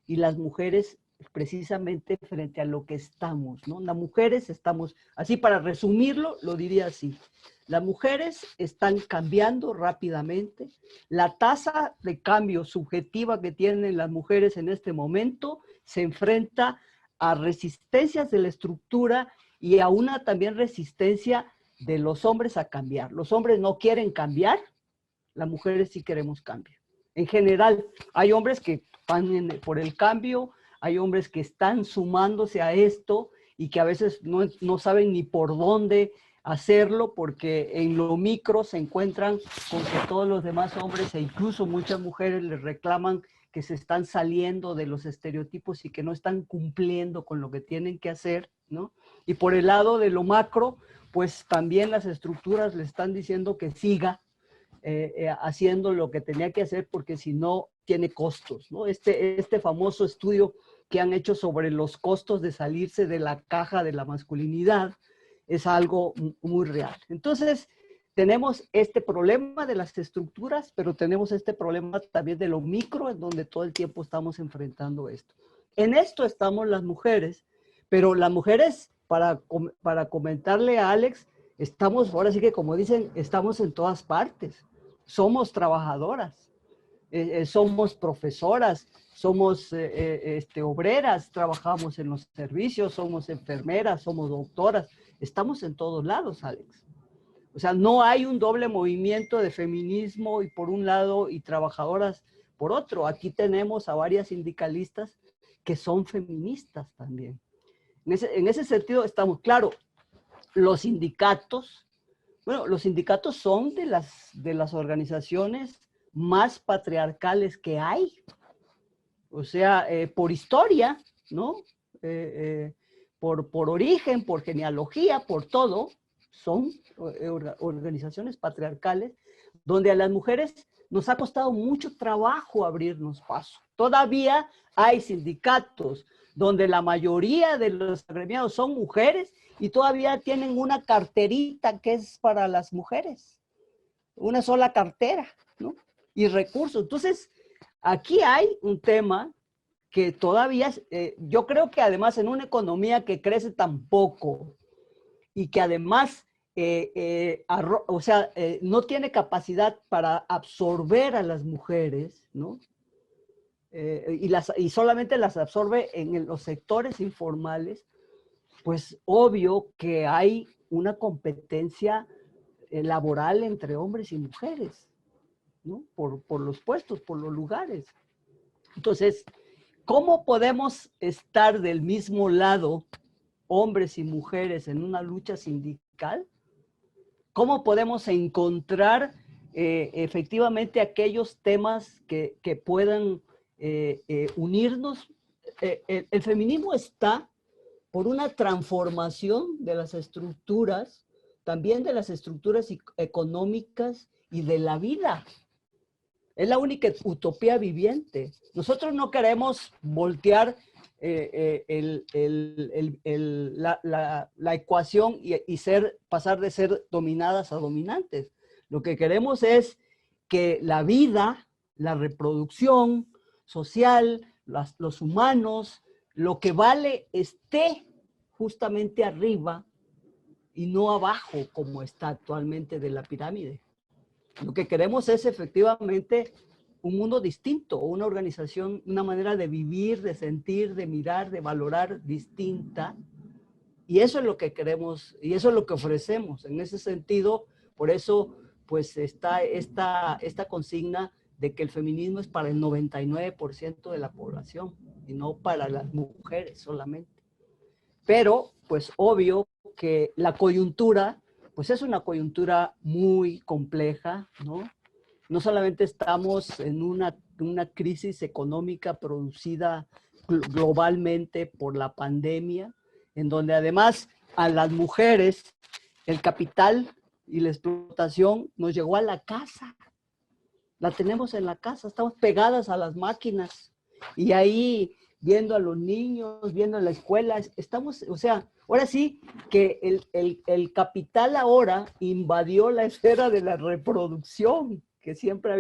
y las mujeres precisamente frente a lo que estamos, ¿no? Las mujeres estamos, así para resumirlo, lo diría así, las mujeres están cambiando rápidamente, la tasa de cambio subjetiva que tienen las mujeres en este momento se enfrenta a resistencias de la estructura y a una también resistencia de los hombres a cambiar. Los hombres no quieren cambiar, las mujeres sí queremos cambio. En general, hay hombres que van por el cambio, hay hombres que están sumándose a esto y que a veces no saben ni por dónde hacerlo porque en lo micro se encuentran con que todos los demás hombres e incluso muchas mujeres les reclaman que se están saliendo de los estereotipos y que no están cumpliendo con lo que tienen que hacer, ¿no? Y por el lado de lo macro, pues también las estructuras le están diciendo que siga haciendo lo que tenía que hacer porque si no tiene costos, ¿no? Este famoso estudio que han hecho sobre los costos de salirse de la caja de la masculinidad es algo muy real. Entonces, tenemos este problema de las estructuras, pero tenemos este problema también de lo micro, en donde todo el tiempo estamos enfrentando esto. En esto estamos las mujeres, pero las mujeres, para comentarle a Alex, estamos, ahora sí que como dicen, estamos en todas partes. Somos trabajadoras, somos profesoras, somos obreras, trabajamos en los servicios, somos enfermeras, somos doctoras. Estamos en todos lados, Alex. O sea, no hay un doble movimiento de feminismo y por un lado y trabajadoras por otro. Aquí tenemos a varias sindicalistas que son feministas también. En ese sentido estamos, claro, los sindicatos, bueno, los sindicatos son de las organizaciones más patriarcales que hay. O sea, por historia, ¿no? Por origen, por genealogía, por todo, son organizaciones patriarcales donde a las mujeres nos ha costado mucho trabajo abrirnos paso. Todavía hay sindicatos donde la mayoría de los agremiados son mujeres y todavía tienen una carterita que es para las mujeres, una sola cartera, ¿no? Y recursos. Entonces, aquí hay un tema que todavía, yo creo que además en una economía que crece tan poco y que además, no tiene capacidad para absorber a las mujeres, ¿no? Y solamente las absorbe en los sectores informales, pues obvio que hay una competencia laboral entre hombres y mujeres, ¿no? Por los puestos, por los lugares. Entonces, ¿cómo podemos estar del mismo lado, hombres y mujeres, en una lucha sindical? ¿Cómo podemos encontrar efectivamente aquellos temas que puedan unirnos? El feminismo está por una transformación de las estructuras, también de las estructuras económicas y de la vida. Es la única utopía viviente. Nosotros no queremos voltear la ecuación y pasar de ser dominadas a dominantes. Lo que queremos es que la vida, la reproducción social, los humanos, lo que vale esté justamente arriba y no abajo como está actualmente de la pirámide. Lo que queremos es efectivamente un mundo distinto, una organización, una manera de vivir, de sentir, de mirar, de valorar distinta. Y eso es lo que queremos y eso es lo que ofrecemos. En ese sentido, por eso pues está esta consigna de que el feminismo es para el 99% de la población y no para las mujeres solamente. Pero pues obvio que la coyuntura pues es una coyuntura muy compleja, ¿no? No solamente estamos en una crisis económica producida globalmente por la pandemia, en donde además a las mujeres el capital y la explotación nos llegó a la casa. La tenemos en la casa, estamos pegadas a las máquinas y ahí viendo a los niños, viendo la escuela, estamos, o sea, ahora sí que el capital ahora invadió la esfera de la reproducción que siempre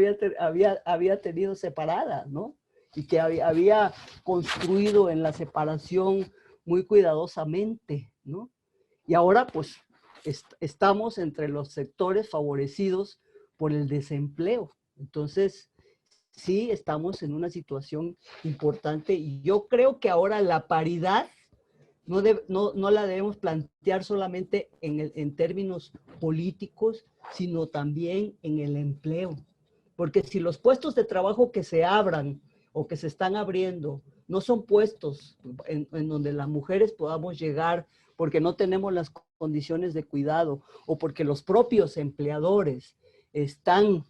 había tenido separada, ¿no? Y que había construido en la separación muy cuidadosamente, ¿no? Y ahora pues estamos entre los sectores favorecidos por el desempleo. Entonces, sí estamos en una situación importante y yo creo que ahora la paridad no la debemos plantear solamente en términos políticos, sino también en el empleo. Porque si los puestos de trabajo que se abran o que se están abriendo no son puestos en donde las mujeres podamos llegar porque no tenemos las condiciones de cuidado o porque los propios empleadores están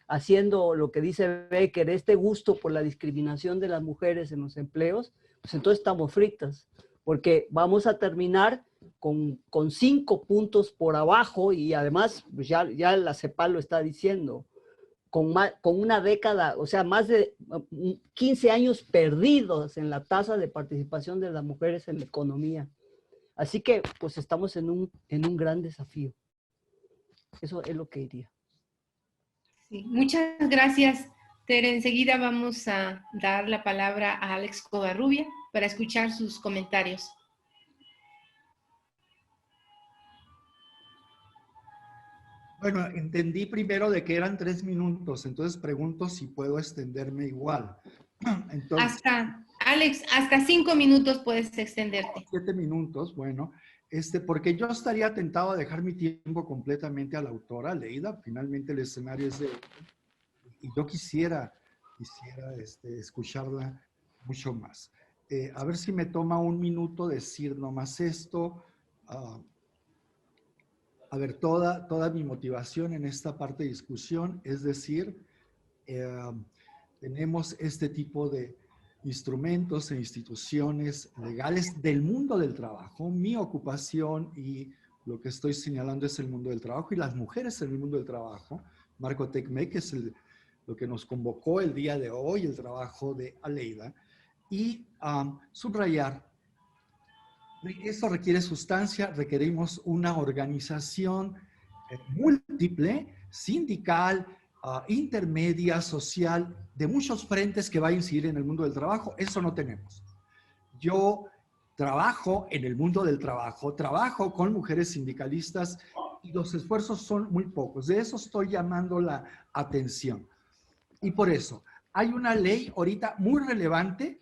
haciendo lo que dice Becker, este gusto por la discriminación de las mujeres en los empleos, pues entonces estamos fritas, porque vamos a terminar con 5 puntos por abajo y además pues ya la CEPAL lo está diciendo, con una década, o sea, más de 15 años perdidos en la tasa de participación de las mujeres en la economía. Así que pues estamos en un gran desafío. Eso es lo que diría. Sí, muchas gracias, Tere. Enseguida vamos a dar la palabra a Alex Covarrubia para escuchar sus comentarios. Bueno, entendí primero de que eran 3 minutos, entonces pregunto si puedo extenderme igual. Entonces, Alex, hasta 5 minutos puedes extenderte. 7 minutos, bueno. Porque yo estaría tentado a dejar mi tiempo completamente a la autora, Leida. Finalmente el escenario es de... Y yo quisiera escucharla mucho más. A ver si me toma 1 minuto decir nomás esto. A ver, toda mi motivación en esta parte de discusión es decir, tenemos este tipo de instrumentos e instituciones legales del mundo del trabajo. Mi ocupación y lo que estoy señalando es el mundo del trabajo y las mujeres en el mundo del trabajo. Marco Tecmec es lo que nos convocó el día de hoy, el trabajo de Aleida. Y subrayar, esto requiere sustancia, requerimos una organización múltiple, sindical, intermedia, social, de muchos frentes que va a incidir en el mundo del trabajo. Eso no tenemos. Yo trabajo en el mundo del trabajo, trabajo con mujeres sindicalistas y los esfuerzos son muy pocos. De eso estoy llamando la atención. Y por eso, hay una ley ahorita muy relevante,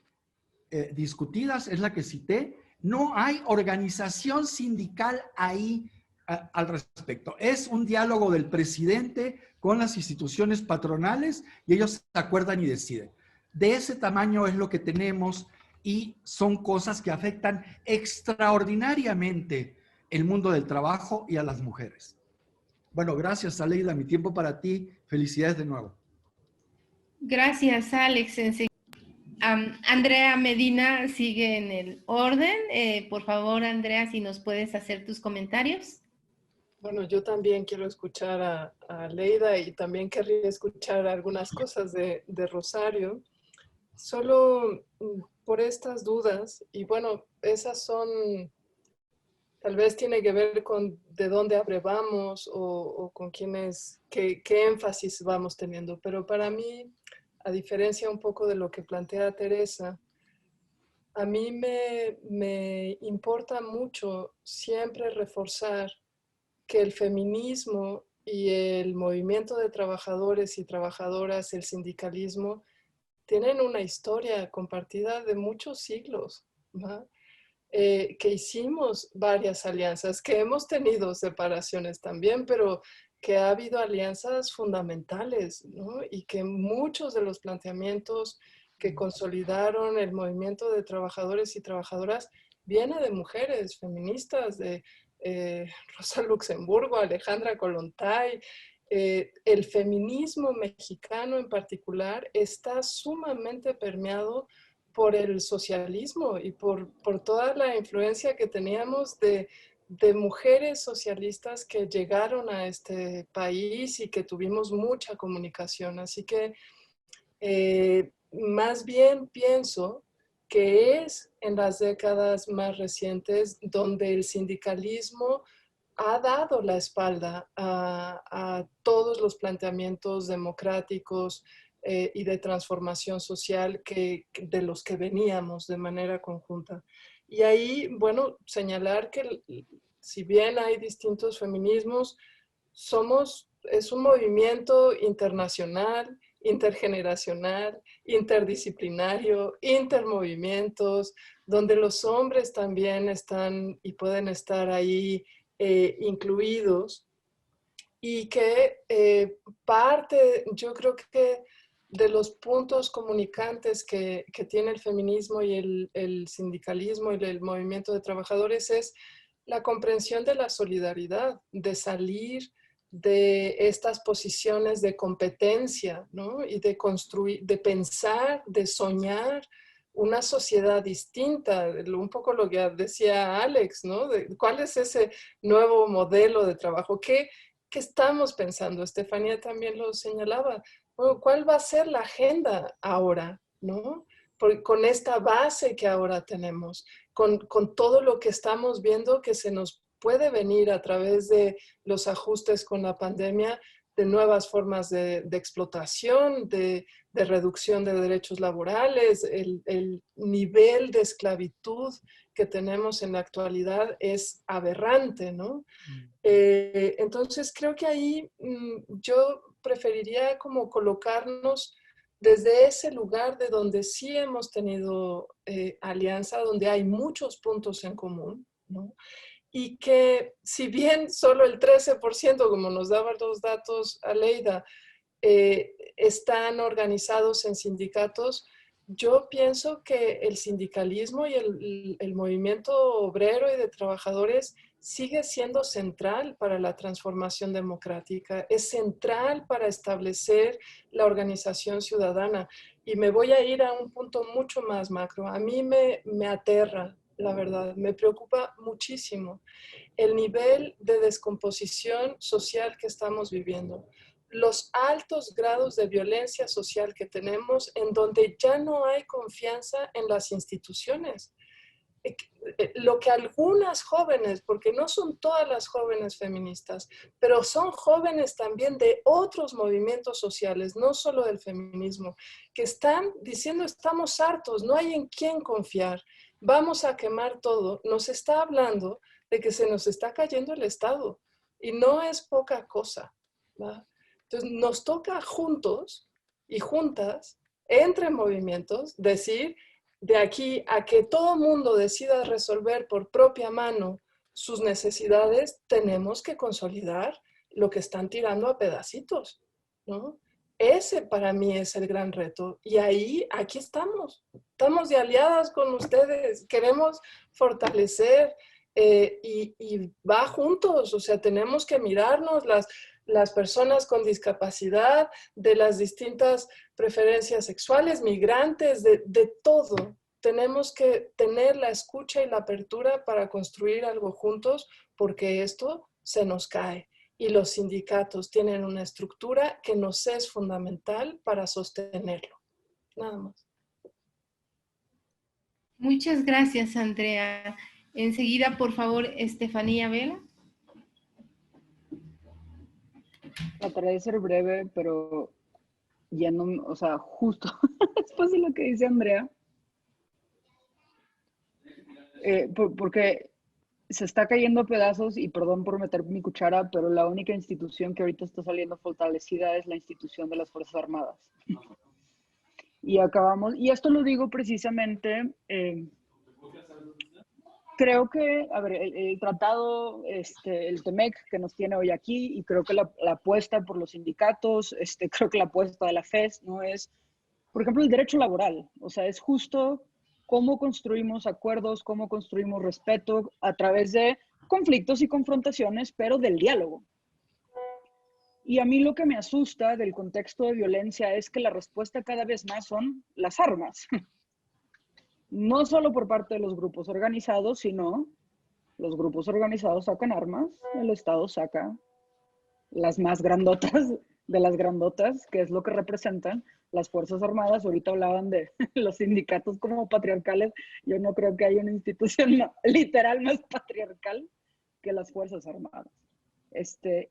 discutida, es la que cité. No hay organización sindical ahí al respecto. Es un diálogo del presidente con las instituciones patronales y ellos se acuerdan y deciden. De ese tamaño es lo que tenemos y son cosas que afectan extraordinariamente el mundo del trabajo y a las mujeres. Bueno, gracias, Aleida. Mi tiempo para ti. Felicidades de nuevo. Gracias, Alex. Andrea Medina sigue en el orden. Por favor, Andrea, si nos puedes hacer tus comentarios. Bueno, yo también quiero escuchar a Leida y también querría escuchar algunas cosas de Rosario. Solo por estas dudas, y bueno, esas son, tal vez tiene que ver con de dónde abrevamos o con quiénes, qué énfasis vamos teniendo. Pero para mí, a diferencia un poco de lo que plantea Teresa, a mí me importa mucho siempre reforzar que el feminismo y el movimiento de trabajadores y trabajadoras, el sindicalismo, tienen una historia compartida de muchos siglos, ¿no? Que hicimos varias alianzas, que hemos tenido separaciones también, pero que ha habido alianzas fundamentales, ¿no? Y que muchos de los planteamientos que consolidaron el movimiento de trabajadores y trabajadoras viene de mujeres feministas, de Rosa Luxemburgo, Alejandra Kollontai. El feminismo mexicano en particular está sumamente permeado por el socialismo y por toda la influencia que teníamos de mujeres socialistas que llegaron a este país y que tuvimos mucha comunicación. Así que más bien pienso que es en las décadas más recientes donde el sindicalismo ha dado la espalda a todos los planteamientos democráticos y de transformación social de los que veníamos de manera conjunta. Y ahí, bueno, señalar que si bien hay distintos feminismos, es un movimiento internacional, intergeneracional, interdisciplinario, intermovimientos, donde los hombres también están y pueden estar ahí incluidos, y que parte, yo creo que de los puntos comunicantes que tiene el feminismo y el sindicalismo y el movimiento de trabajadores es la comprensión de la solidaridad, de salir de estas posiciones de competencia, ¿no? Y de construir, de pensar, de soñar una sociedad distinta, un poco lo que decía Alex, ¿no? ¿Cuál es ese nuevo modelo de trabajo? ¿Qué estamos pensando? Estefanía también lo señalaba. Bueno, ¿cuál va a ser la agenda ahora, ¿no? Con esta base que ahora tenemos, con todo lo que estamos viendo que se nos puede venir a través de los ajustes con la pandemia, de nuevas formas de explotación, de reducción de derechos laborales, el nivel de esclavitud que tenemos en la actualidad es aberrante, ¿no? Entonces creo que ahí yo preferiría como colocarnos desde ese lugar de donde sí hemos tenido alianza, donde hay muchos puntos en común, ¿no? Y que si bien solo el 13%, como nos daban los datos Aleida, están organizados en sindicatos, yo pienso que el sindicalismo y el movimiento obrero y de trabajadores sigue siendo central para la transformación democrática, es central para establecer la organización ciudadana. Y me voy a ir a un punto mucho más macro. A mí me aterra, la verdad, me preocupa muchísimo el nivel de descomposición social que estamos viviendo, los altos grados de violencia social que tenemos en donde ya no hay confianza en las instituciones. lo que algunas jóvenes, porque no son todas las jóvenes feministas, pero son jóvenes también de otros movimientos sociales, no solo del feminismo, que están diciendo estamos hartos, no hay en quién confiar, vamos a quemar todo. Nos está hablando de que se nos está cayendo el Estado y no es poca cosa, ¿va? Entonces nos toca juntos y juntas, entre movimientos, decir de aquí a que todo mundo decida resolver por propia mano sus necesidades, tenemos que consolidar lo que están tirando a pedacitos, ¿no? Ese para mí es el gran reto. Y ahí, aquí estamos de aliadas con ustedes, queremos fortalecer y va juntos, o sea, tenemos que mirarnos las personas con discapacidad, de las distintas preferencias sexuales, migrantes, de todo. Tenemos que tener la escucha y la apertura para construir algo juntos, porque esto se nos cae. Y los sindicatos tienen una estructura que nos es fundamental para sostenerlo. Nada más. Muchas gracias, Andrea. Enseguida, por favor, Estefanía Vela. Trataré de ser breve, pero ya no, o sea, justo después de lo que dice Andrea, porque se está cayendo a pedazos, y perdón por meter mi cuchara, pero la única institución que ahorita está saliendo fortalecida es la institución de las Fuerzas Armadas. Y acabamos, y esto lo digo precisamente, creo que, a ver, el tratado, el TEMEC que nos tiene hoy aquí, y creo que la apuesta por los sindicatos, creo que la apuesta de la FES, ¿no? Es, por ejemplo, el derecho laboral. O sea, es justo cómo construimos acuerdos, cómo construimos respeto a través de conflictos y confrontaciones, pero del diálogo. Y a mí lo que me asusta del contexto de violencia es que la respuesta cada vez más son las armas. No solo por parte de los grupos organizados, sino los grupos organizados sacan armas, el Estado saca las más grandotas de las grandotas, que es lo que representan las Fuerzas Armadas. Ahorita hablaban de los sindicatos como patriarcales. Yo no creo que haya una institución literal más patriarcal que las Fuerzas Armadas.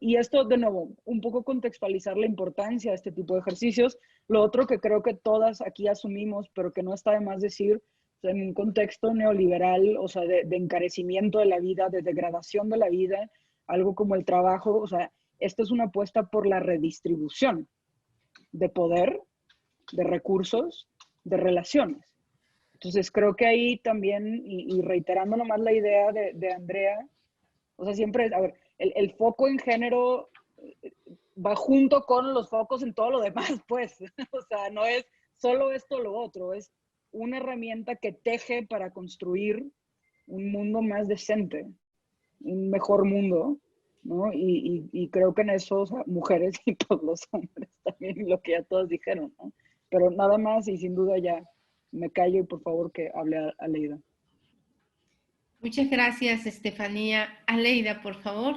Y esto, de nuevo, un poco contextualizar la importancia de este tipo de ejercicios. Lo otro que creo que todas aquí asumimos, pero que no está de más decir, en un contexto neoliberal, o sea, de encarecimiento de la vida, de degradación de la vida, algo como el trabajo, o sea, esta es una apuesta por la redistribución de poder, de recursos, de relaciones. Entonces, creo que ahí también, y reiterando nomás la idea de Andrea, o sea, siempre, a ver, el foco en género va junto con los focos en todo lo demás, pues. O sea, no es solo esto o lo otro, es una herramienta que teje para construir un mundo más decente, un mejor mundo, ¿no? Y creo que en eso, o sea, mujeres y todos los hombres también, lo que ya todos dijeron, ¿no? Pero nada más, y sin duda ya me callo, y por favor que hable Aleida. Muchas gracias, Estefanía. Aleida, por favor.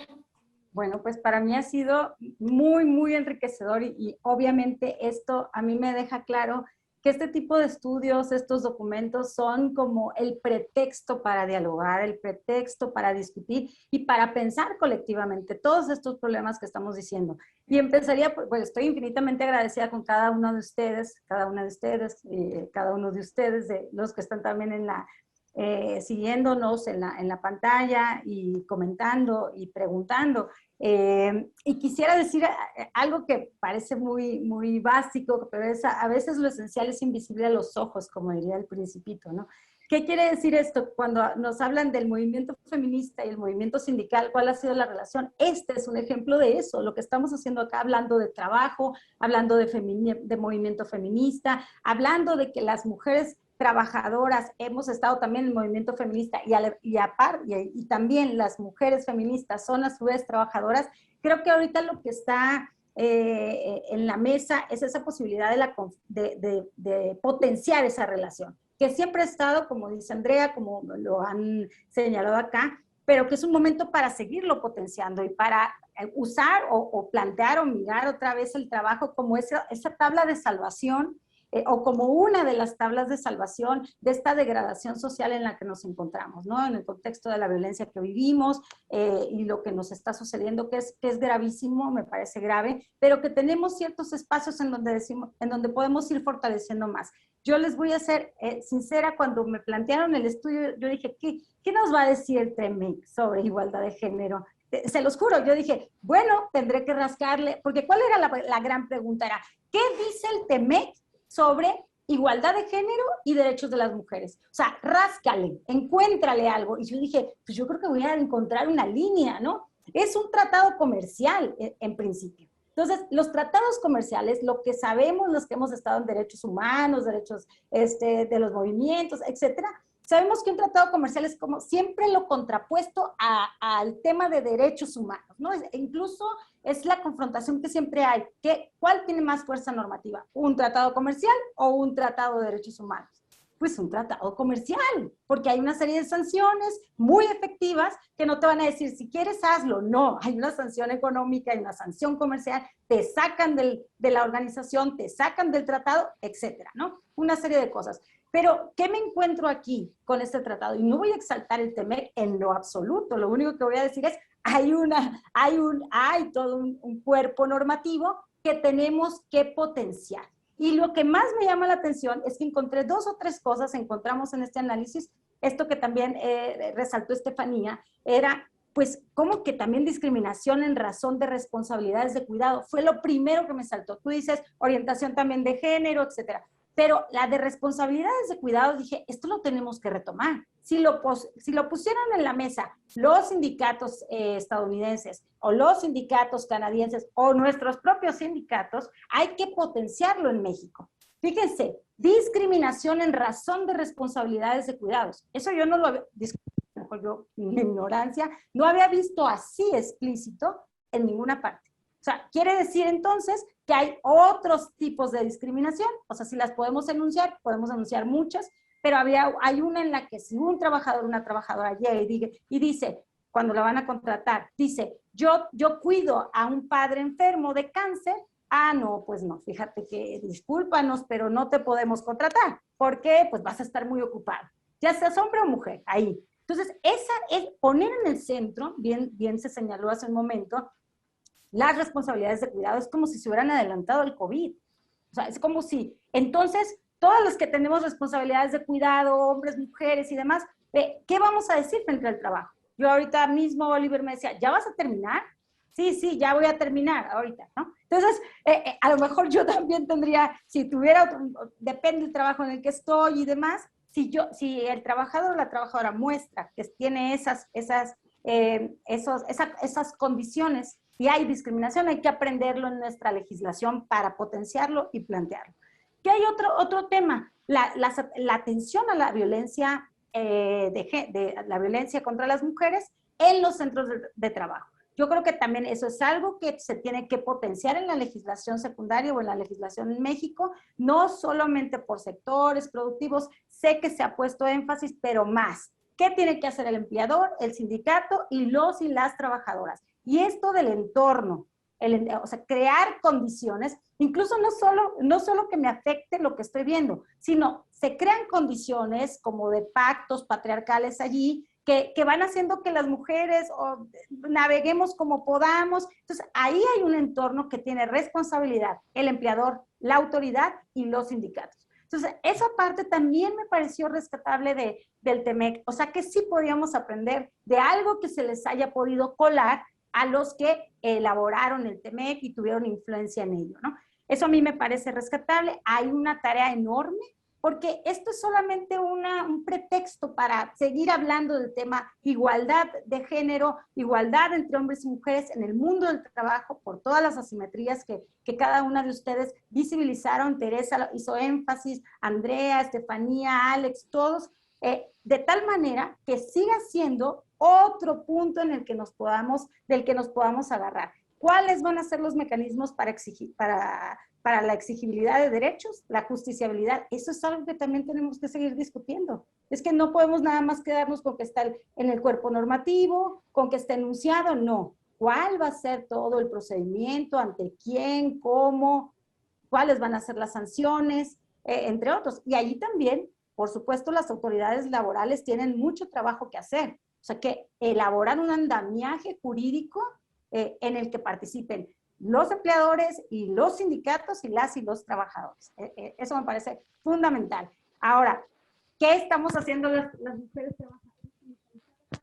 Bueno, pues para mí ha sido muy, muy enriquecedor y obviamente esto a mí me deja claro que este tipo de estudios, estos documentos son como el pretexto para dialogar, el pretexto para discutir y para pensar colectivamente todos estos problemas que estamos diciendo. Y empezaría, pues estoy infinitamente agradecida con cada uno de ustedes, cada uno de ustedes, de los que están también en la, siguiéndonos en la pantalla y comentando y preguntando. Y quisiera decir algo que parece muy, muy básico, pero a veces lo esencial es invisible a los ojos, como diría el Principito, ¿no? ¿Qué quiere decir esto? Cuando nos hablan del movimiento feminista y el movimiento sindical, ¿cuál ha sido la relación? Este es un ejemplo de eso, lo que estamos haciendo acá, hablando de trabajo, hablando de movimiento feminista, hablando de que las mujeres trabajadoras, hemos estado también en el movimiento feminista y también las mujeres feministas son a su vez trabajadoras. Creo que ahorita lo que está en la mesa es esa posibilidad de potenciar esa relación, que siempre ha estado, como dice Andrea, como lo han señalado acá, pero que es un momento para seguirlo potenciando y para usar o plantear o mirar otra vez el trabajo como esa tabla de salvación o como una de las tablas de salvación de esta degradación social en la que nos encontramos, ¿no? En el contexto de la violencia que vivimos y lo que nos está sucediendo, que es gravísimo, me parece grave, pero que tenemos ciertos espacios en donde podemos ir fortaleciendo más. Yo les voy a ser sincera, cuando me plantearon el estudio, yo dije, ¿qué nos va a decir el TEMEC sobre igualdad de género? Se los juro, yo dije, bueno, tendré que rascarle, porque ¿cuál era la gran pregunta? Era, ¿qué dice el TEMEC sobre igualdad de género y derechos de las mujeres? O sea, ráscale, encuéntrale algo. Y yo dije, pues yo creo que voy a encontrar una línea, ¿no? Es un tratado comercial, en principio. Entonces, los tratados comerciales, lo que sabemos, los que hemos estado en derechos humanos, derechos de los movimientos, etcétera, sabemos que un tratado comercial es como siempre lo contrapuesto al tema de derechos humanos, ¿no? Incluso es la confrontación que siempre hay. ¿Cuál tiene más fuerza normativa? ¿Un tratado comercial o un tratado de derechos humanos? Pues un tratado comercial, porque hay una serie de sanciones muy efectivas que no te van a decir, si quieres hazlo. No, hay una sanción económica, hay una sanción comercial, te sacan de la organización, te sacan del tratado, etcétera, ¿no? Una serie de cosas. Pero, ¿qué me encuentro aquí con este tratado? Y no voy a exaltar el TEMEC en lo absoluto, lo único que voy a decir es, hay todo un cuerpo normativo que tenemos que potenciar. Y lo que más me llama la atención es que encontré 2 o 3 cosas, encontramos en este análisis, esto que también resaltó Estefanía, era pues como que también discriminación en razón de responsabilidades de cuidado, fue lo primero que me saltó. Tú dices orientación también de género, etcétera. Pero la de responsabilidades de cuidado, dije, esto lo tenemos que retomar. Si lo pusieran en la mesa los sindicatos estadounidenses o los sindicatos canadienses o nuestros propios sindicatos, hay que potenciarlo en México. Fíjense, discriminación en razón de responsabilidades de cuidados. Eso yo no lo había, yo, mi ignorancia, no había visto así explícito en ninguna parte. O sea, quiere decir entonces que hay otros tipos de discriminación, o sea, si las podemos enunciar muchas, pero hay una en la que si un trabajador, una trabajadora llega y dice, cuando la van a contratar, dice, yo cuido a un padre enfermo de cáncer, no, pues no, fíjate que discúlpanos, pero no te podemos contratar, porque pues vas a estar muy ocupado, ya seas hombre o mujer, ahí. Entonces, esa es poner en el centro, bien se señaló hace un momento, las responsabilidades de cuidado. Es como si se hubieran adelantado el COVID. O sea, es como si, entonces, todos los que tenemos responsabilidades de cuidado, hombres, mujeres y demás, ¿qué vamos a decir frente al trabajo? Yo ahorita mismo, Oliver me decía, ¿ya vas a terminar? Sí, ya voy a terminar ahorita, ¿no? Entonces, a lo mejor yo también tendría, si tuviera, depende del trabajo en el que estoy y demás, si el trabajador o la trabajadora muestra que tiene esas condiciones y hay discriminación, hay que aprenderlo en nuestra legislación para potenciarlo y plantearlo. ¿Qué hay otro tema? La atención a la violencia, la violencia contra las mujeres en los centros de trabajo. Yo creo que también eso es algo que se tiene que potenciar en la legislación secundaria o en la legislación en México, no solamente por sectores productivos, sé que se ha puesto énfasis, pero más. ¿Qué tiene que hacer el empleador, el sindicato y los y las trabajadoras? Y esto del entorno, o sea, crear condiciones, incluso no solo que me afecte lo que estoy viendo, sino se crean condiciones como de pactos patriarcales allí, que van haciendo que las mujeres naveguemos como podamos. Entonces, ahí hay un entorno que tiene responsabilidad, el empleador, la autoridad y los sindicatos. Entonces, esa parte también me pareció rescatable del TEMEC. O sea, que sí podíamos aprender de algo que se les haya podido colar a los que elaboraron el TEMEC y tuvieron influencia en ello, ¿no? Eso a mí me parece rescatable. Hay una tarea enorme, porque esto es solamente un pretexto para seguir hablando del tema igualdad de género, igualdad entre hombres y mujeres en el mundo del trabajo, por todas las asimetrías que cada una de ustedes visibilizaron. Teresa hizo énfasis, Andrea, Estefanía, Alex, todos, de tal manera que siga siendo otro punto en el que del que nos podamos agarrar. ¿Cuáles van a ser los mecanismos para la exigibilidad de derechos, la justiciabilidad? Eso es algo que también tenemos que seguir discutiendo. Es que no podemos nada más quedarnos con que está en el cuerpo normativo, con que está enunciado, no. ¿Cuál va a ser todo el procedimiento? ¿Ante quién? ¿Cómo? ¿Cuáles van a ser las sanciones? entre otros. Y allí también, por supuesto, las autoridades laborales tienen mucho trabajo que hacer. O sea, que elaborar un andamiaje jurídico en el que participen los empleadores y los sindicatos y las y los trabajadores. Eso me parece fundamental. Ahora, ¿qué estamos haciendo las mujeres trabajadoras?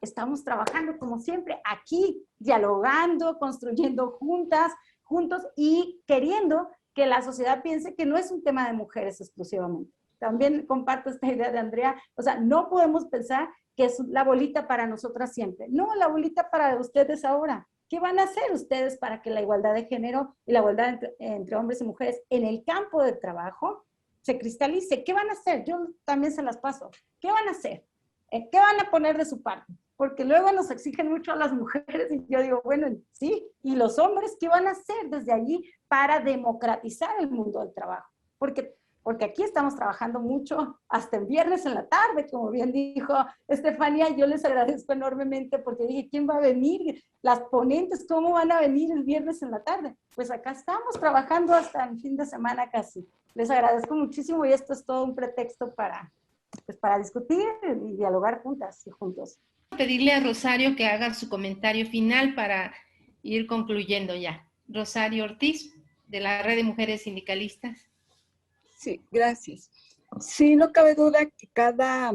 Estamos trabajando como siempre aquí, dialogando, construyendo juntos y queriendo que la sociedad piense que no es un tema de mujeres exclusivamente. También comparto esta idea de Andrea, o sea, no podemos pensar que es la bolita para nosotras siempre. No, la bolita para ustedes ahora. ¿Qué van a hacer ustedes para que la igualdad de género y la igualdad entre hombres y mujeres en el campo de trabajo se cristalice? ¿Qué van a hacer? Yo también se las paso. ¿Qué van a hacer? ¿Qué van a poner de su parte? Porque luego nos exigen mucho a las mujeres y yo digo, bueno, sí, ¿y los hombres qué van a hacer desde allí para democratizar el mundo del trabajo? Porque aquí estamos trabajando mucho hasta el viernes en la tarde, como bien dijo Estefanía, yo les agradezco enormemente porque dije, ¿quién va a venir? Las ponentes, ¿cómo van a venir el viernes en la tarde? Pues acá estamos trabajando hasta el fin de semana casi. Les agradezco muchísimo y esto es todo un pretexto para discutir y dialogar juntas y juntos. Pedirle a Rosario que haga su comentario final para ir concluyendo ya. Rosario Ortiz, de la Red de Mujeres Sindicalistas. Sí, gracias. Sí, no cabe duda que cada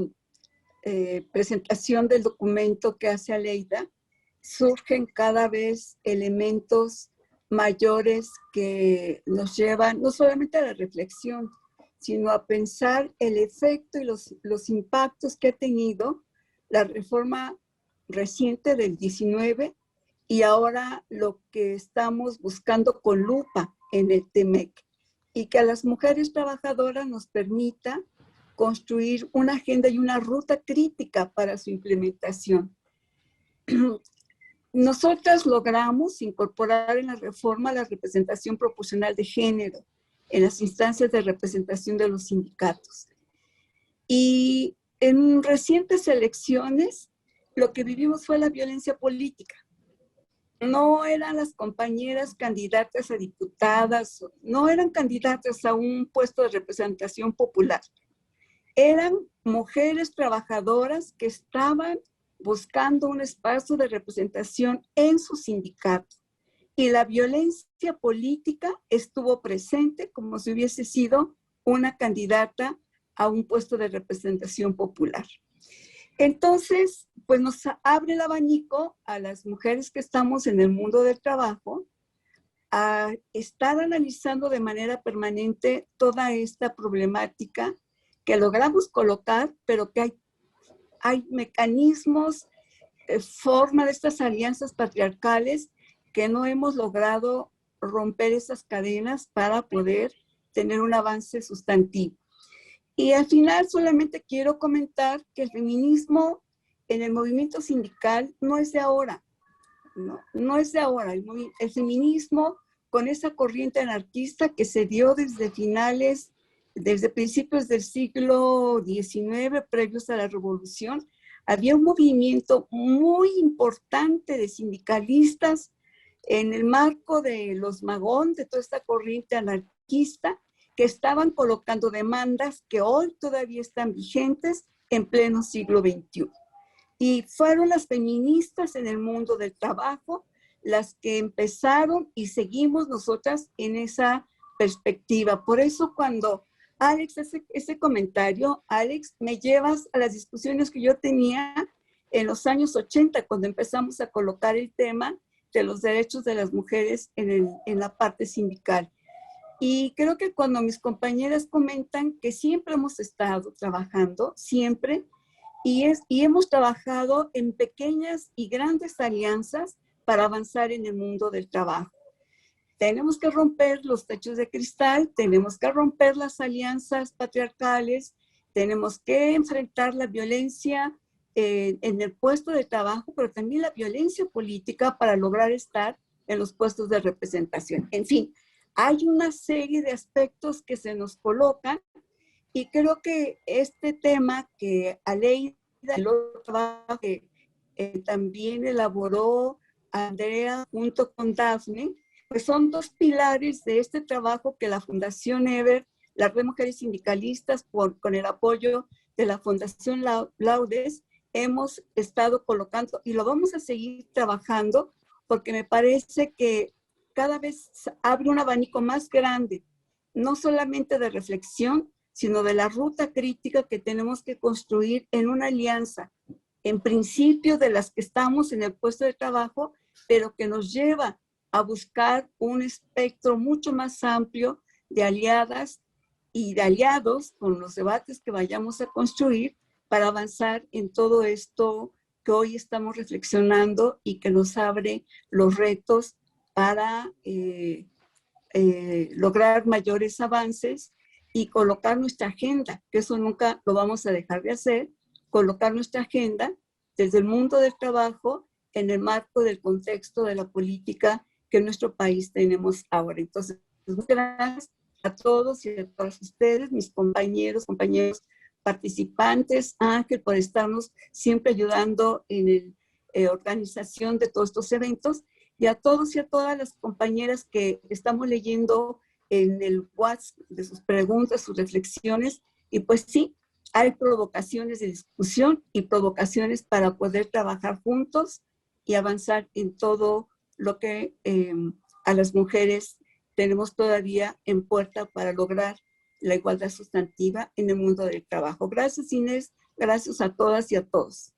presentación del documento que hace Aleida surgen cada vez elementos mayores que nos llevan no solamente a la reflexión, sino a pensar el efecto y los impactos que ha tenido la reforma reciente del 19 y ahora lo que estamos buscando con lupa en el TEMEC, y que a las mujeres trabajadoras nos permita construir una agenda y una ruta crítica para su implementación. Nosotras logramos incorporar en la reforma la representación proporcional de género en las instancias de representación de los sindicatos. Y en recientes elecciones, lo que vivimos fue la violencia política. No eran las compañeras candidatas a diputadas, no eran candidatas a un puesto de representación popular. Eran mujeres trabajadoras que estaban buscando un espacio de representación en su sindicato. Y la violencia política estuvo presente como si hubiese sido una candidata a un puesto de representación popular. Entonces, pues nos abre el abanico a las mujeres que estamos en el mundo del trabajo a estar analizando de manera permanente toda esta problemática que logramos colocar, pero que hay mecanismos, forma de estas alianzas patriarcales que no hemos logrado romper esas cadenas para poder tener un avance sustantivo. Y al final solamente quiero comentar que el feminismo en el movimiento sindical no es de ahora, no es de ahora. El feminismo con esa corriente anarquista que se dio desde principios del siglo XIX, previos a la revolución, había un movimiento muy importante de sindicalistas en el marco de los Magón, de toda esta corriente anarquista, que estaban colocando demandas que hoy todavía están vigentes en pleno siglo XXI. Y fueron las feministas en el mundo del trabajo las que empezaron y seguimos nosotras en esa perspectiva. Por eso cuando Alex hace ese comentario, Alex, me llevas a las discusiones que yo tenía en los años 80, cuando empezamos a colocar el tema de los derechos de las mujeres en la parte sindical. Y creo que cuando mis compañeras comentan que siempre hemos estado trabajando, siempre, y hemos trabajado en pequeñas y grandes alianzas para avanzar en el mundo del trabajo. Tenemos que romper los techos de cristal, tenemos que romper las alianzas patriarcales, tenemos que enfrentar la violencia en el puesto de trabajo, pero también la violencia política para lograr estar en los puestos de representación. En fin, hay una serie de aspectos que se nos colocan y creo que este tema que Aleida que también elaboró Andrea junto con Dafne, pues son dos pilares de este trabajo que la Fundación Ebert la Red de Mujeres Sindicalistas, con el apoyo de la Fundación Laudes, hemos estado colocando, y lo vamos a seguir trabajando, porque me parece que cada vez abre un abanico más grande, no solamente de reflexión, sino de la ruta crítica que tenemos que construir en una alianza, en principio de las que estamos en el puesto de trabajo, pero que nos lleva a buscar un espectro mucho más amplio de aliadas y de aliados con los debates que vayamos a construir para avanzar en todo esto que hoy estamos reflexionando y que nos abre los retos para lograr mayores avances y colocar nuestra agenda, que eso nunca lo vamos a dejar de hacer, colocar nuestra agenda desde el mundo del trabajo en el marco del contexto de la política que en nuestro país tenemos ahora. Entonces, muchas gracias a todos y a todas ustedes, mis compañeros participantes, Ángel, por estarnos siempre ayudando en la organización de todos estos eventos, y a todos y a todas las compañeras que estamos leyendo en el WhatsApp de sus preguntas, sus reflexiones, y pues sí, hay provocaciones de discusión y provocaciones para poder trabajar juntos y avanzar en todo lo que a las mujeres tenemos todavía en puerta para lograr la igualdad sustantiva en el mundo del trabajo. Gracias, Inés. Gracias a todas y a todos.